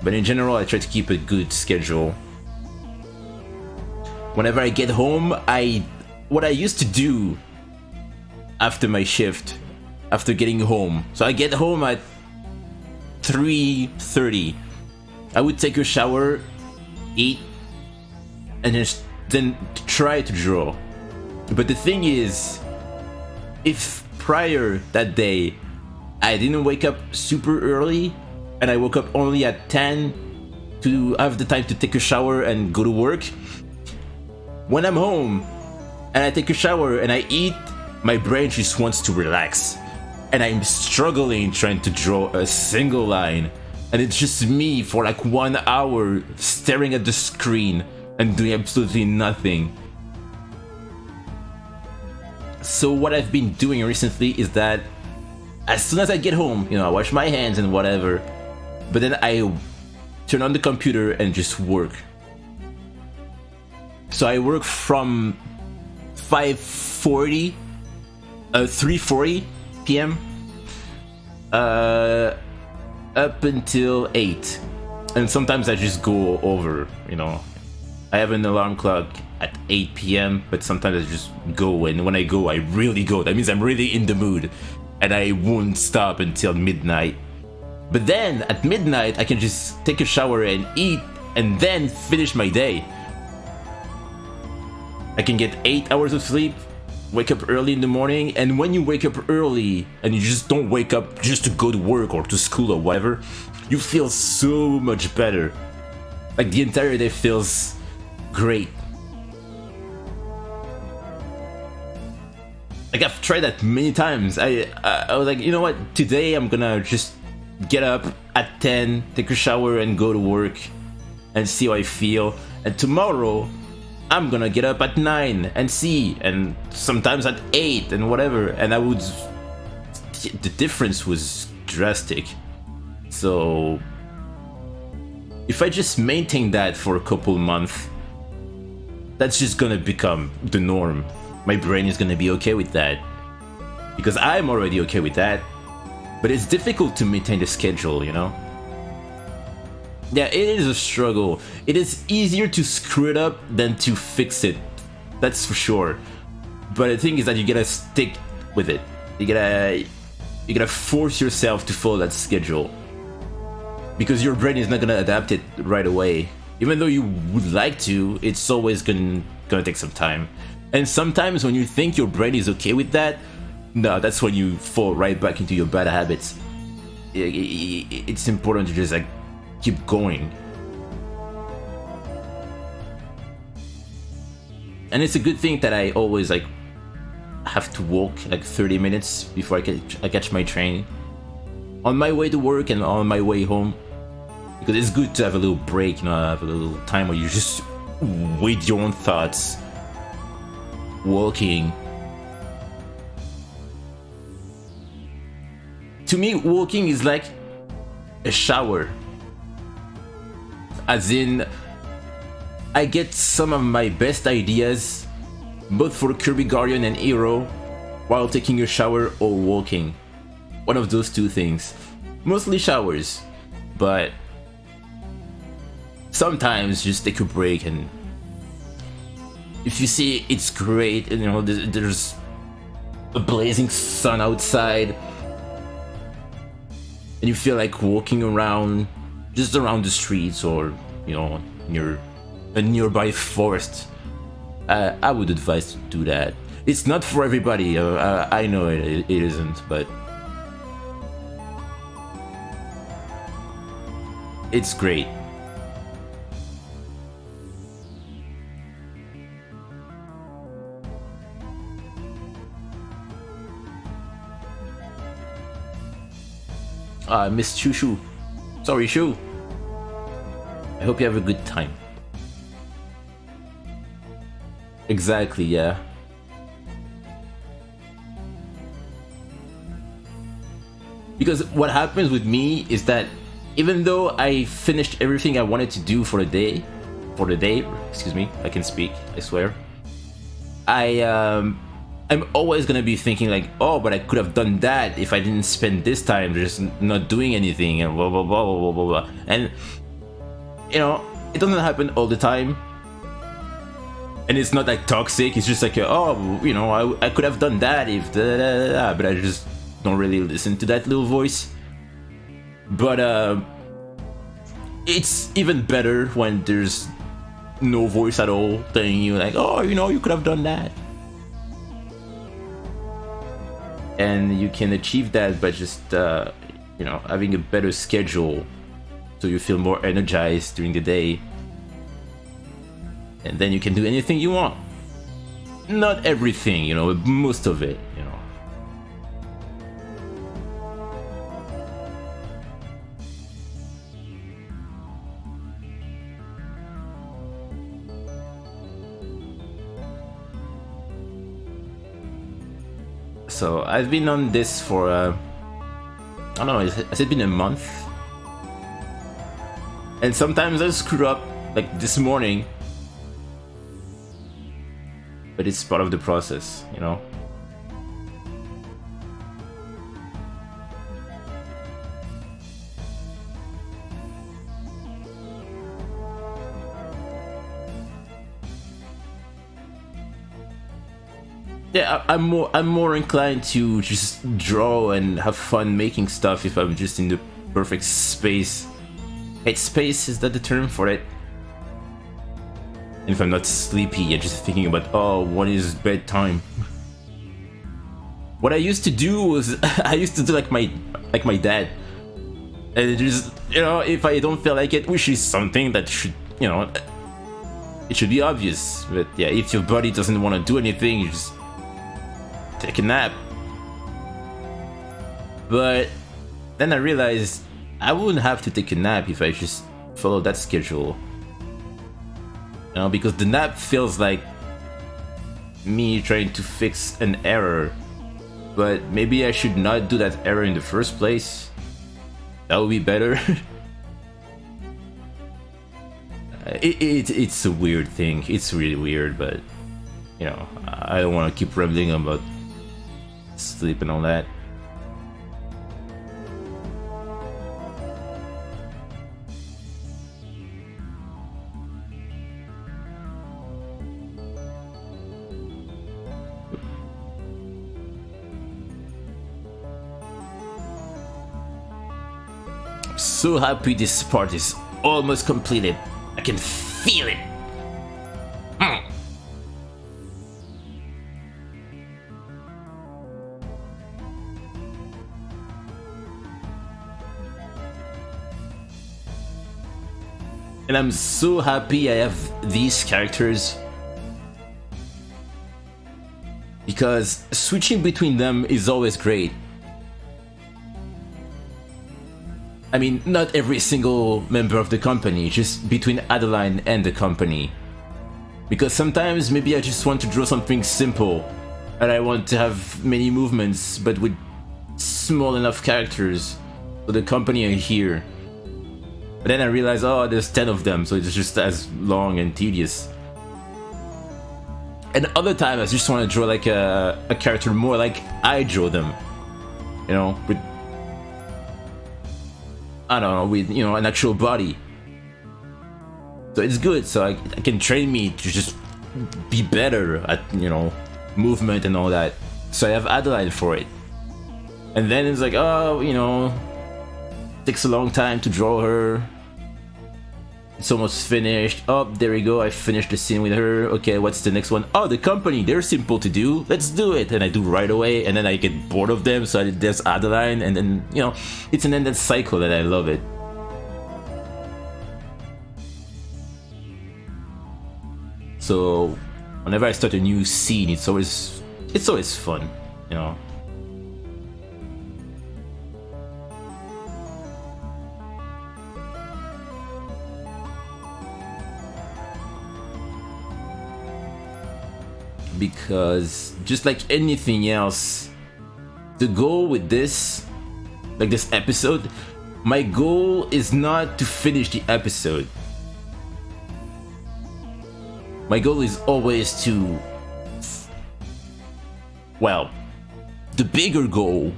but in general I try to keep a good schedule. Whenever I get home, what I used to do after my shift, after getting home. So I get home at 3:30. I would take a shower, eat, and then try to draw. But the thing is, if prior that day I didn't wake up super early and I woke up only at 10 to have the time to take a shower and go to work, when I'm home and I take a shower and I eat, my brain just wants to relax. And I'm struggling trying to draw a single line. And it's just me for like 1 hour staring at the screen and doing absolutely nothing. So what I've been doing recently is that as soon as I get home, you know, I wash my hands and whatever, but then I turn on the computer and just work. So I work from 3:40 p.m. Up until 8, and sometimes I just go over, you know. I have an alarm clock at 8 p.m, but sometimes I just go, and when I go, I really go. That means I'm really in the mood, and I won't stop until midnight. But then at midnight I can just take a shower and eat and then finish my day. I can get 8 hours of sleep, wake up early in the morning, and when you wake up early and you just don't wake up just to go to work or to school or whatever, you feel so much better. Like the entire day feels great. Like I've tried that many times. I was like, you know what, today I'm gonna just get up at 10, take a shower and go to work and see how I feel. And tomorrow I'm gonna get up at 9 and see, and sometimes at 8 and whatever, and the difference was drastic. So if I just maintain that for a couple months, that's just gonna become the norm. My brain is gonna be okay with that, because I'm already okay with that, but it's difficult to maintain the schedule, you know? Yeah, it is a struggle. It is easier to screw it up than to fix it. That's for sure. But the thing is that you gotta stick with it. You gotta force yourself to follow that schedule, because your brain is not gonna adapt it right away. Even though you would like to, it's always gonna take some time. And sometimes when you think your brain is okay with that, no, that's when you fall right back into your bad habits. It's important to just like keep going. And it's a good thing that I always like have to walk like 30 minutes before I catch my train, on my way to work and on my way home, because it's good to have a little break, you know, have a little time where you just with your own thoughts, walking. To me, walking is like a shower. As in, I get some of my best ideas, both for Kirby Guardian and Hero, while taking a shower or walking. One of those two things. Mostly showers, but sometimes just take a break, and if you see it's great, you know, there's a blazing sun outside, and you feel like walking around, just around the streets, or, you know, near a nearby forest, I would advise to do that. It's not for everybody, I know it isn't, but it's great. I missed Shu. Sorry, Shu. I hope you have a good time. Exactly, yeah. Because what happens with me is that even though I finished everything I wanted to do for the day, excuse me, I can speak, I swear. I'm always gonna be thinking like, oh, but I could have done that if I didn't spend this time just not doing anything and blah blah blah blah blah blah. And you know, it doesn't happen all the time. And it's not like toxic, it's just like, oh, you know, I could have done that if da, da, da, da, but I just don't really listen to that little voice. But it's even better when there's no voice at all telling you like, oh, you know, you could have done that. And you can achieve that by just, you know, having a better schedule so you feel more energized during the day. And then you can do anything you want. Not everything, you know, but most of it, you know. So I've been on this for, I don't know, has it been a month? And sometimes I screw up, like this morning. But it's part of the process, you know? Yeah, I'm more inclined to just draw and have fun making stuff if I'm just in the perfect space. Headspace, is that the term for it? And if I'm not sleepy and just thinking about, oh, when is bedtime? What I used to do was I used to do like my dad, and just, you know, if I don't feel like it, which is something that should, you know, it should be obvious. But yeah, if your body doesn't want to do anything, you just take a nap. But then I realized I wouldn't have to take a nap if I just follow that schedule. You know, because the nap feels like me trying to fix an error, but maybe I should not do that error in the first place. That would be better. It's a weird thing. It's really weird, but you know, I don't want to keep rambling about sleep and all that. So happy this part is almost completed. I can feel it. And I'm so happy I have these characters, because switching between them is always great. I mean, not every single member of the company, just between Adeline and the company. Because sometimes maybe I just want to draw something simple, and I want to have many movements, but with small enough characters, so the company are here. But then I realize, oh, there's 10 of them, so it's just as long and tedious. And other times I just want to draw like a character more like I draw them. You know, with, I don't know, with, you know, an actual body. So it's good, so I can train me to just be better at, you know, movement and all that. So I have Adeline for it. And then it's like, oh, you know, takes a long time to draw her. It's almost finished. Oh, there we go, I finished the scene with her. Okay, what's the next one? Oh, the company, they're simple to do. Let's do it. And I do right away, and then I get bored of them, so there's Adeline, and then, you know, it's an endless cycle that I love it. So whenever I start a new scene, it's always fun, you know. Because just like anything else, the goal with this, like this episode, my goal is not to finish the episode. My goal is always to, well, the bigger goal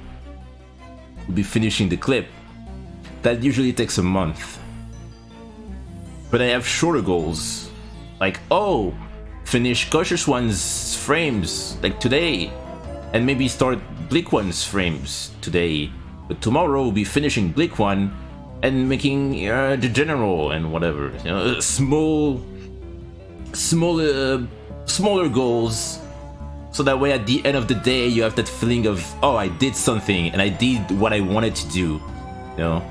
will be finishing the clip. That usually takes a month. But I have shorter goals, like, oh, finish Cautious One's frames like today, and maybe start Bleak One's frames today. But tomorrow we'll be finishing Bleak One and making the general and whatever. You know, smaller goals. So that way at the end of the day you have that feeling of, oh, I did something and I did what I wanted to do, you know?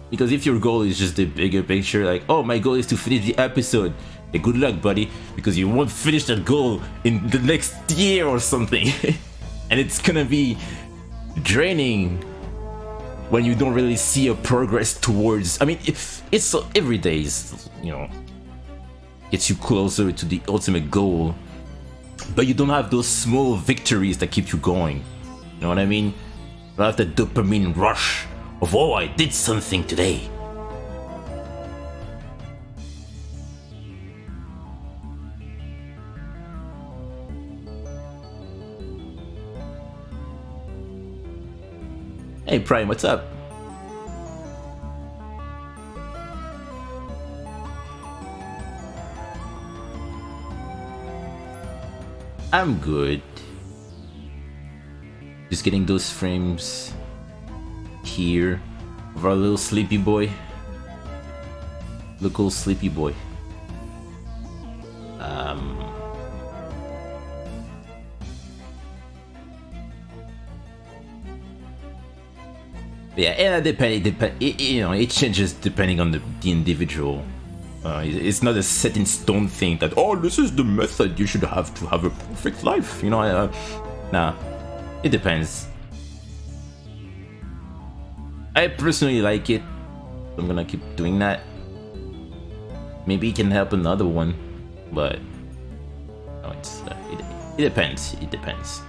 Because if your goal is just the bigger picture, like, oh, my goal is to finish the episode, hey, good luck, buddy, because you won't finish that goal in the next year or something. And it's gonna be draining when you don't really see a progress towards, I mean, it's every day is, you know, gets you closer to the ultimate goal. But you don't have those small victories that keep you going. You know what I mean? You don't have that dopamine rush of, oh, I did something today. Hey Prime, what's up? I'm good. Just getting those frames here of our little sleepy boy. Little sleepy boy. Yeah, and it changes depending on the individual. It's not a set in stone thing that, oh, this is the method you should have to have a perfect life, you know. Nah, it depends. I personally like it. I'm gonna keep doing that. Maybe it can help another one, but no, it depends. It depends.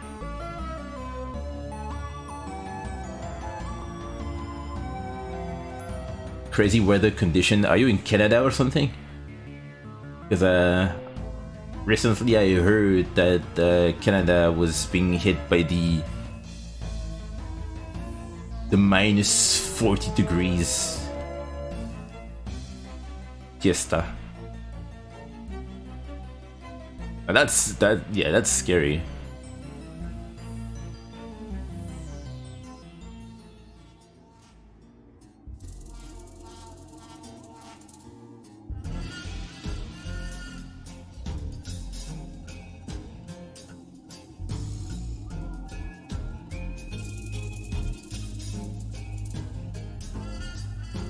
Crazy weather condition. Are you in Canada or something? Because recently I heard that Canada was being hit by the minus 40 degrees fiesta. And that's scary.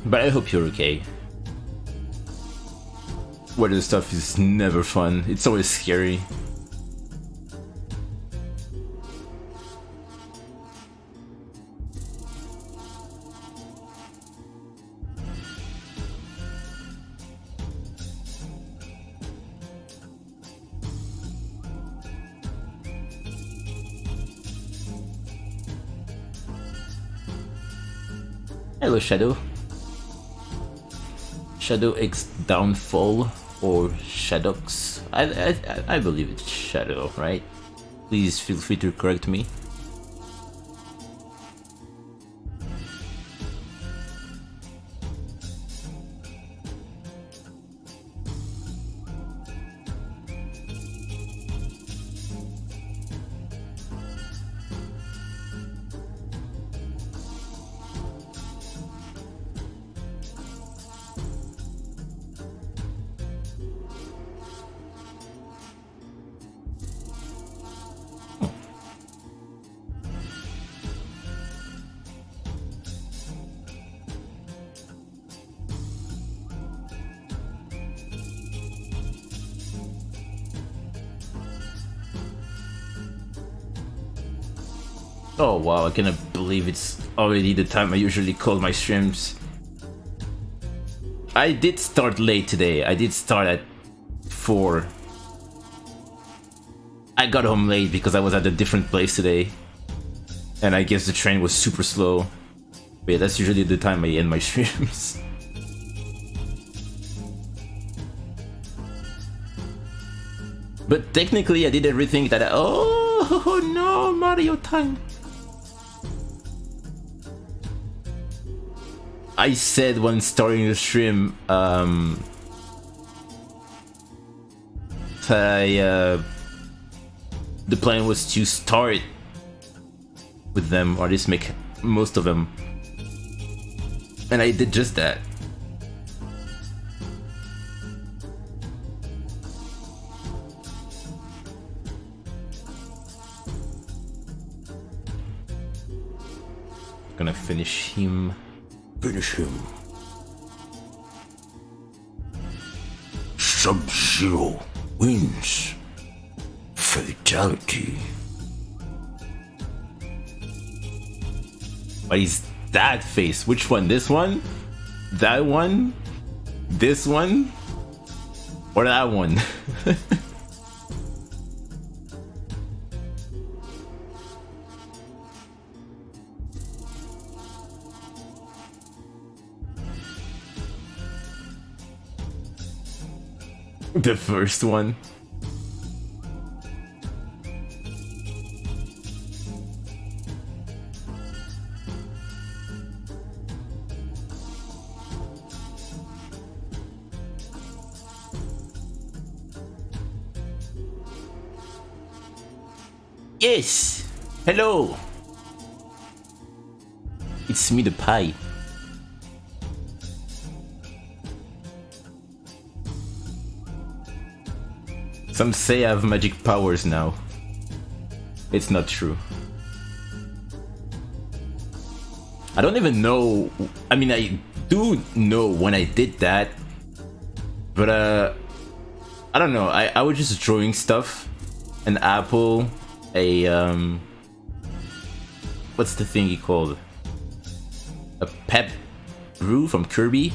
But I hope you're okay. Weather stuff is never fun. It's always scary. Hello, Shadow. Shadow X Downfall or Shadox. I believe it's Shadow, right? Please feel free to correct me. Oh wow, I cannot believe it's already the time I usually call my streams. I did start late today. I did start at 4. I got home late because I was at a different place today. And I guess the train was super slow. But yeah, that's usually the time I end my streams. But technically I did everything that oh no, Mario time. I said when starting the stream, the plan was to start with them, or at least make most of them, and I did just that. Gonna finish him. Finish him. Sub-Zero wins. Fatality. What is that face? Which one? This one? That one? This one? Or that one? The first one. Yes! Hello! It's me, the pie. Some say I have magic powers now. It's not true. I don't even know. I mean, I do know when I did that, but I don't know. I was just drawing stuff. An apple, a what's the thing he called? A pep brew from Kirby.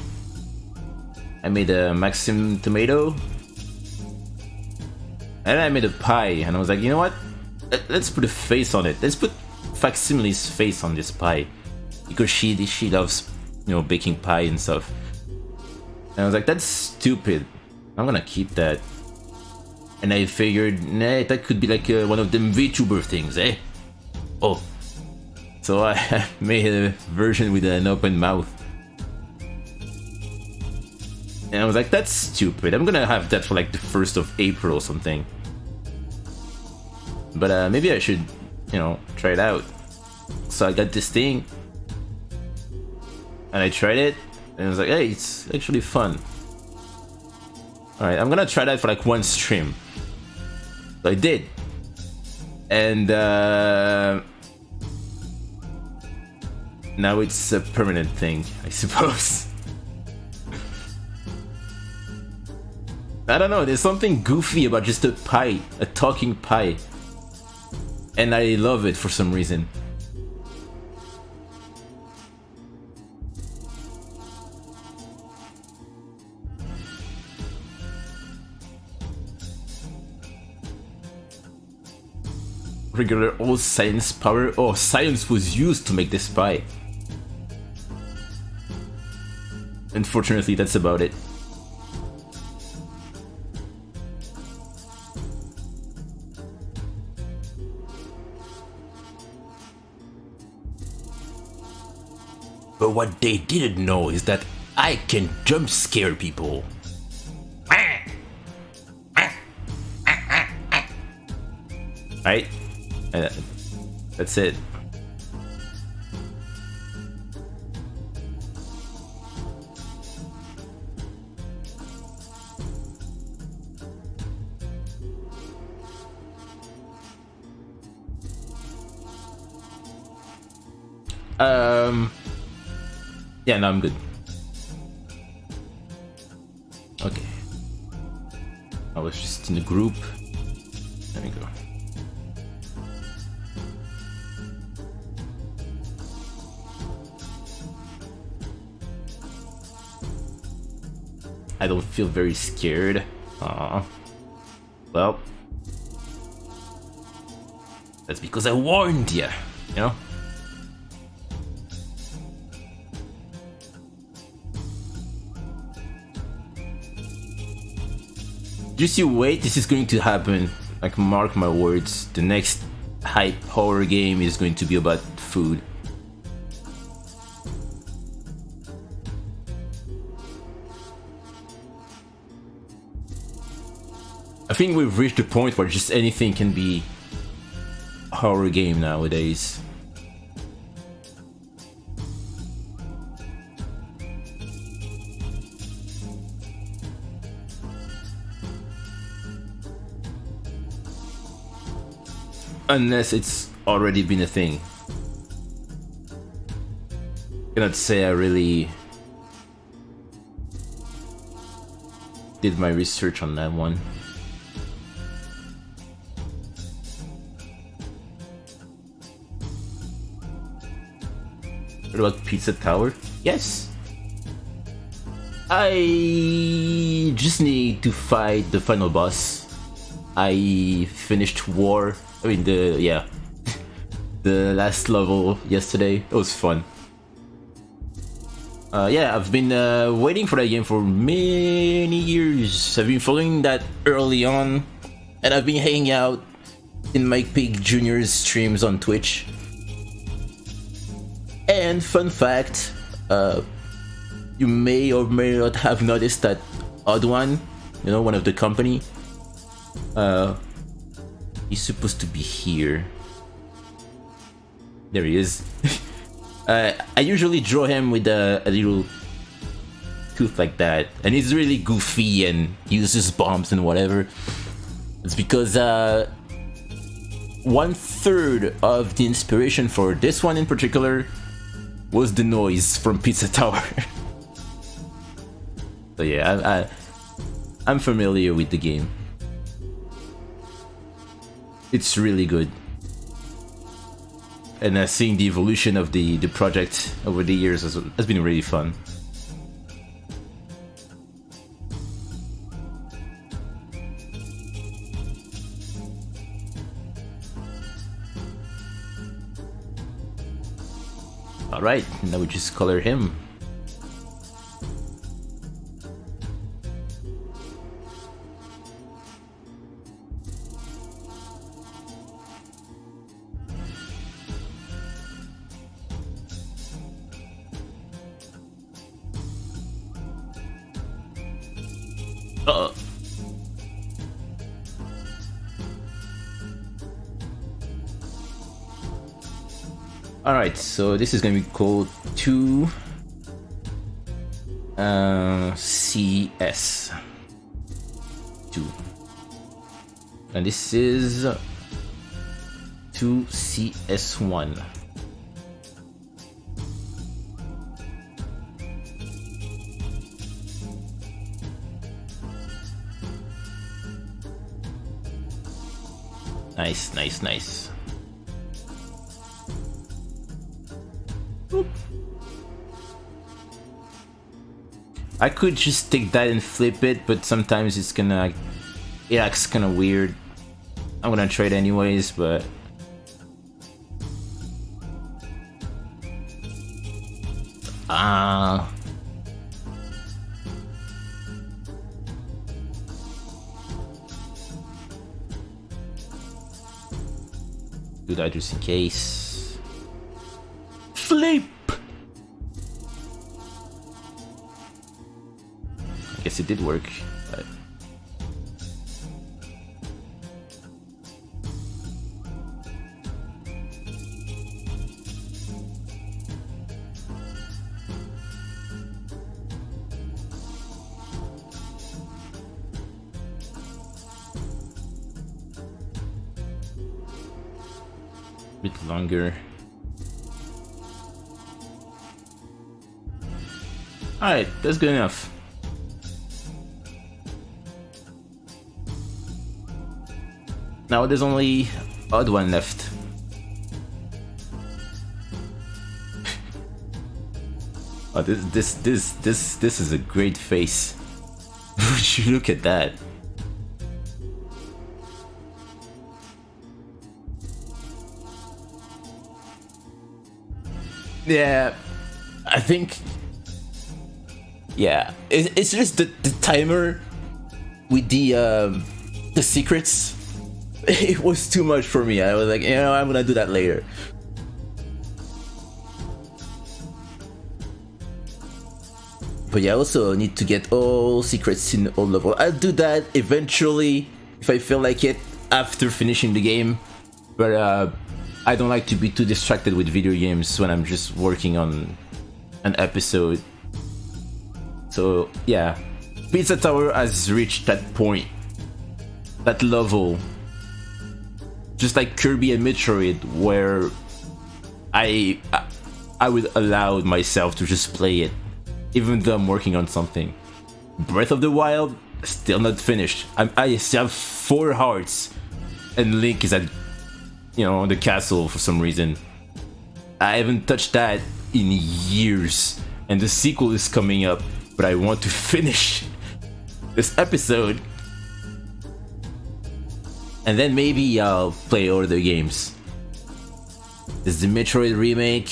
I made a Maxim tomato. And I made a pie, and I was like, you know what? Let's put a face on it. Let's put Facsimile's face on this pie, because she loves, you know, baking pie and stuff. And I was like, that's stupid. I'm gonna keep that. And I figured, nah, that could be like one of them VTuber things, eh? Oh, so I made a version with an open mouth. And I was like, that's stupid. I'm gonna have that for like the 1st of April or something. But maybe I should, you know, try it out. So I got this thing, and I tried it, and I was like, hey, it's actually fun. Alright, I'm gonna try that for like one stream. So I did. And now it's a permanent thing, I suppose. I don't know, there's something goofy about just a pie, a talking pie. And I love it for some reason. Regular old science power. Oh, science was used to make this pie. Unfortunately, that's about it. But what they didn't know is that I can jump scare people. Right? That's it. Yeah, no, I'm good. Okay. I was just in the group. There we go. I don't feel very scared. Well, that's because I warned you, you know? Just you wait, this is going to happen. Like, mark my words, the next hype horror game is going to be about food. I think we've reached the point where just anything can be a horror game nowadays. Unless it's already been a thing. Cannot say I really did my research on that one. What about Pizza Tower? Yes. I just need to fight the final boss. I finished War. I mean the last level yesterday. It was fun. Yeah, I've been waiting for that game for many years. I've been following that early on, and I've been hanging out in Mike Pig Jr.'s streams on Twitch. And fun fact, you may or may not have noticed that Odd One, you know, one of the company, he's supposed to be here. There he is. I usually draw him with a little tooth like that, and he's really goofy and uses bombs and whatever. It's because 1/3 of the inspiration for this one in particular was the noise from Pizza Tower. So yeah, I'm familiar with the game. It's really good. And seeing the evolution of the project over the years has been really fun. Alright, now we just color him. Alright, so this is gonna be called 2 CS 2, and this is 2 CS1. Nice, nice, nice. I could just take that and flip it, but sometimes it acts kind of weird. I'm gonna try it anyways, but do that just in case. Flip! I guess it did work, but a bit longer. Alright, that's good enough. Now there's only Odd One left. Oh, this is a great face. Would you look at that? Yeah, I think. Yeah, it's just the timer with the secrets. It was too much for me. I was like, you know, I'm gonna do that later. But yeah, I also need to get all secrets in all level. I'll do that eventually if I feel like it after finishing the game, but I don't like to be too distracted with video games when I'm just working on an episode. So yeah, Pizza Tower has reached that point, that level, just like Kirby and Metroid, where I would allow myself to just play it, even though I'm working on something. Breath of the Wild, still not finished. I still have 4 hearts, and Link is at, the castle for some reason. I haven't touched that in years, and the sequel is coming up, but I want to finish this episode, and then maybe I'll play other games. There's the Metroid remake,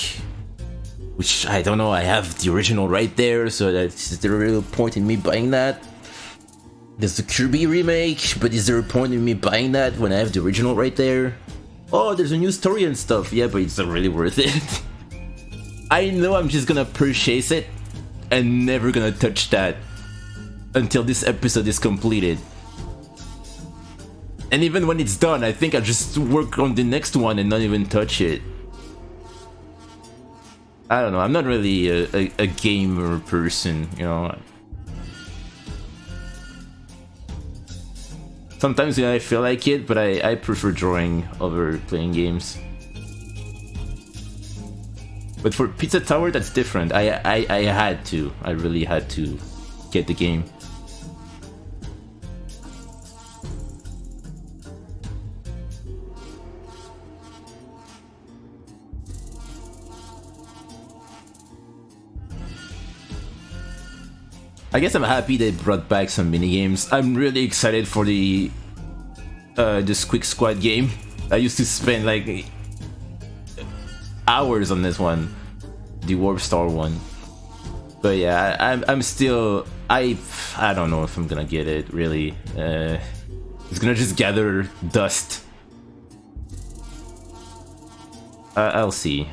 which I don't know, I have the original right there, so is there a real point in me buying that? There's the Kirby remake, but is there a point in me buying that when I have the original right there? Oh, there's a new story and stuff, yeah, but it's not really worth it. I know I'm just gonna purchase it and never gonna touch that until this episode is completed. And even when it's done, I think I'll just work on the next one and not even touch it. I don't know, I'm not really a gamer person, Sometimes I feel like it, but I prefer drawing over playing games. But for Pizza Tower, that's different. I had to. I really had to get the game. I guess I'm happy they brought back some minigames. I'm really excited for the this Quick Squad game. I used to spend like hours on this one, the Warp Star one. But yeah, I'm still I don't know if I'm gonna get it really. It's gonna just gather dust. I'll see.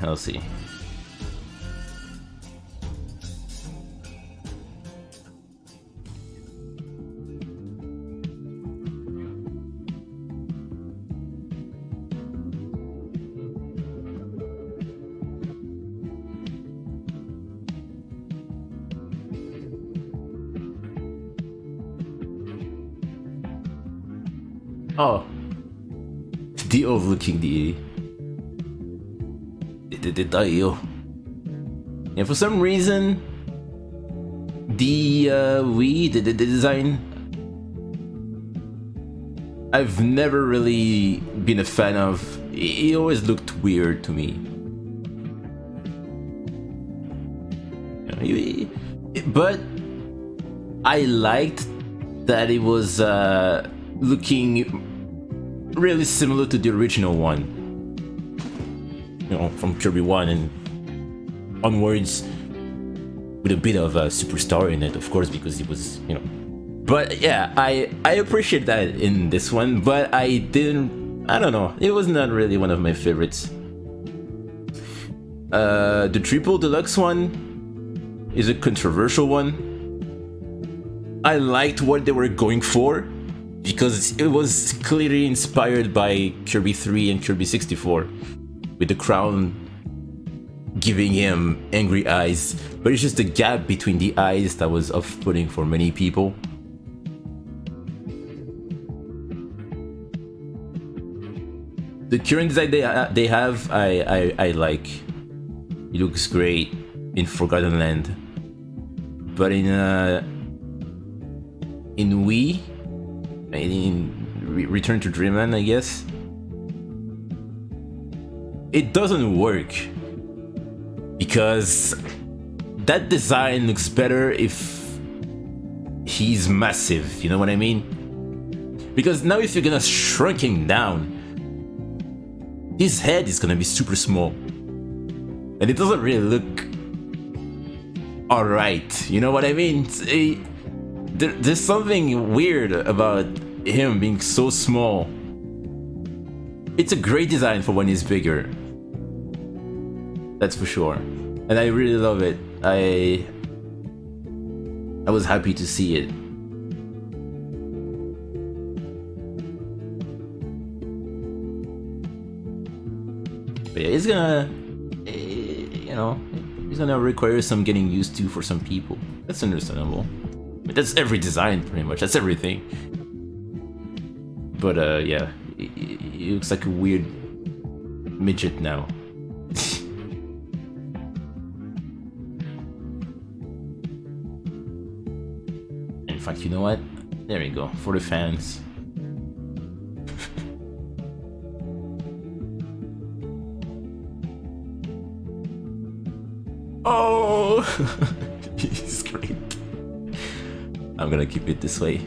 Oh, the overlooking the tayo. And for some reason, the the design, I've never really been a fan of. It always looked weird to me. But I liked that it was looking really similar to the original one, from Kirby 1 and onwards, with a bit of a superstar in it, of course, because it was, But yeah, I appreciate that in this one, but I don't know, it was not really one of my favorites. The Triple Deluxe one is a controversial one. I liked what they were going for, because it was clearly inspired by Kirby 3 and Kirby 64, with the crown giving him angry eyes, but it's just the gap between the eyes that was off-putting for many people. The current design they have, I like. It looks great in Forgotten Land, but in Wii, in Return to Dreamland, I guess, it doesn't work, because that design looks better if he's massive, you know what I mean? Because now if you're gonna shrink him down, his head is gonna be super small, and it doesn't really look alright, you know what I mean? There's something weird about him being so small. It's a great design for when he's bigger, that's for sure, and I really love it. I was happy to see it. But yeah, it's gonna, you know, it's gonna require some getting used to for some people. That's understandable. But that's every design, pretty much. That's everything. But yeah, it looks like a weird midget now. In fact, you know what? There you go, for the fans. Oh! He's great. I'm gonna keep it this way.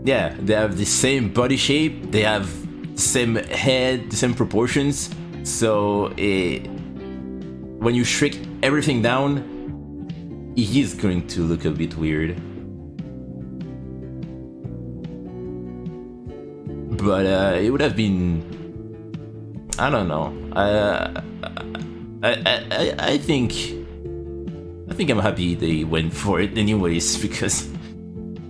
Yeah, they have the same body shape, they have the same head, the same proportions, so when you shrink everything down, he's going to look a bit weird. But it would have been, I don't know. I think I'm happy they went for it anyways, because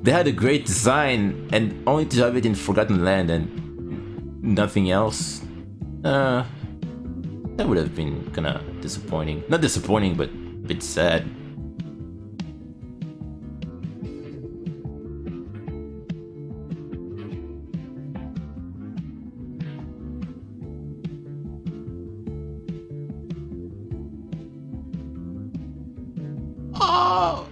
they had a great design, and only to have it in Forgotten Land and nothing else, that would have been kind of disappointing. Not disappointing, but a bit sad. Oh!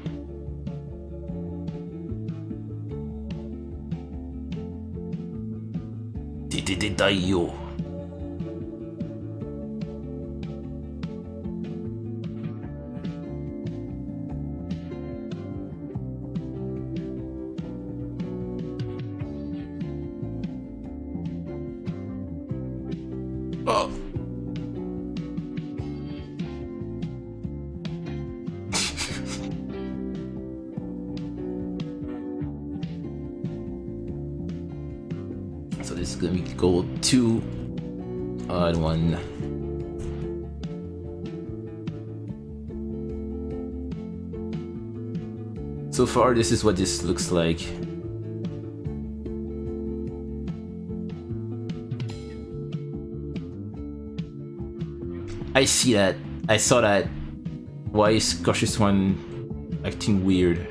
Dio. Oh. So this is gonna be gold 2, odd 1. So far, this is what this looks like. I see that. I saw that. Why is Cautious One acting weird?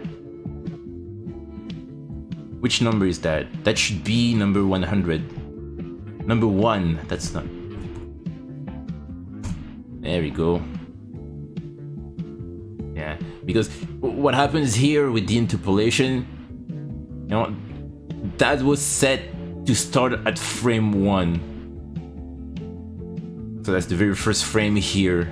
Which number is that? That should be number 100. Number 1. That's not. There we go. Yeah, because what happens here with the interpolation, you know, that was set to start at frame 1. So that's the very first frame here.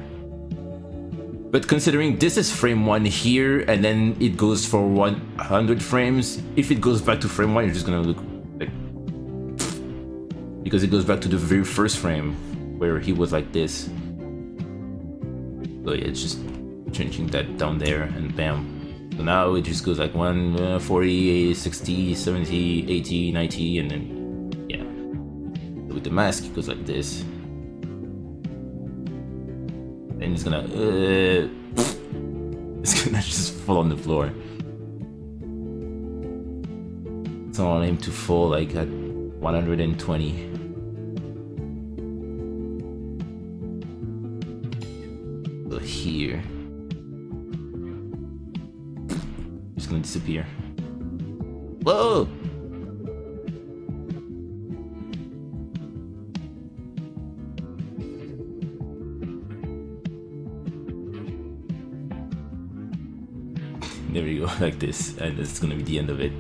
But considering this is frame 1 here, and then it goes for 100 frames, if it goes back to frame 1, you're just gonna look like... Because it goes back to the very first frame, where he was like this. So yeah, it's just changing that down there, and bam. So now it just goes like 1, 40, 60, 70, 80, 90, and then, yeah. So with the mask, it goes like this. And it's gonna just fall on the floor. So I want him to fall like at 120. So here, it's gonna disappear. Whoa! There we go, like this, and that's gonna be the end of it.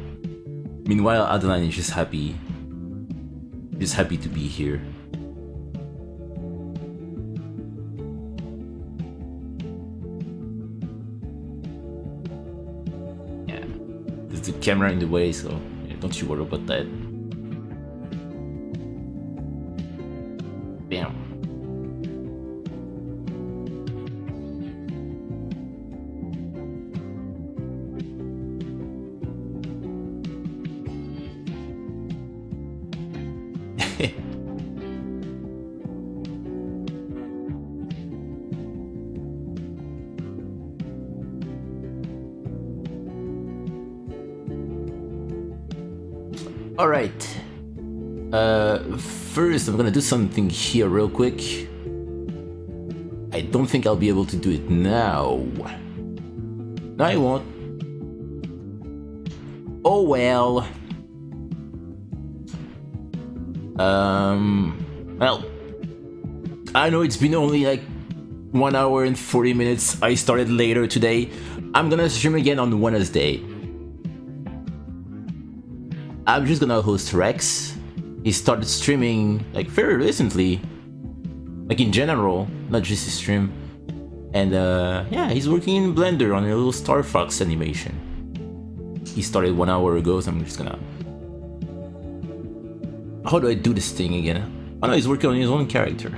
Meanwhile, Adeline is just happy to be here. Yeah, there's the camera in the way, so yeah, don't you worry about that. Bam. Alright. First I'm gonna do something here real quick. I don't think I'll be able to do it now. No, I won't. Oh well. Well, I know it's been only like 1 hour and 40 minutes. I started later today. I'm gonna stream again on Wednesday. I'm just gonna host Rex. He started streaming like very recently, like in general, not just his stream. And yeah, he's working in Blender on a little Star Fox animation. He started 1 hour ago, so I'm just gonna... How do I do this thing again? Oh no, he's working on his own character.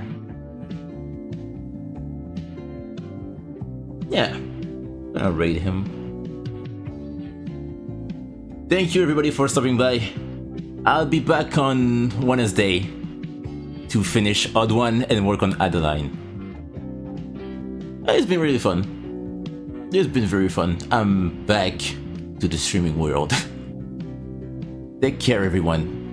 Yeah, I'm gonna raid him. Thank you everybody for stopping by. I'll be back on Wednesday to finish Odd One and work on Adeline. It's been really fun. It's been very fun. I'm back to the streaming world. Take care everyone.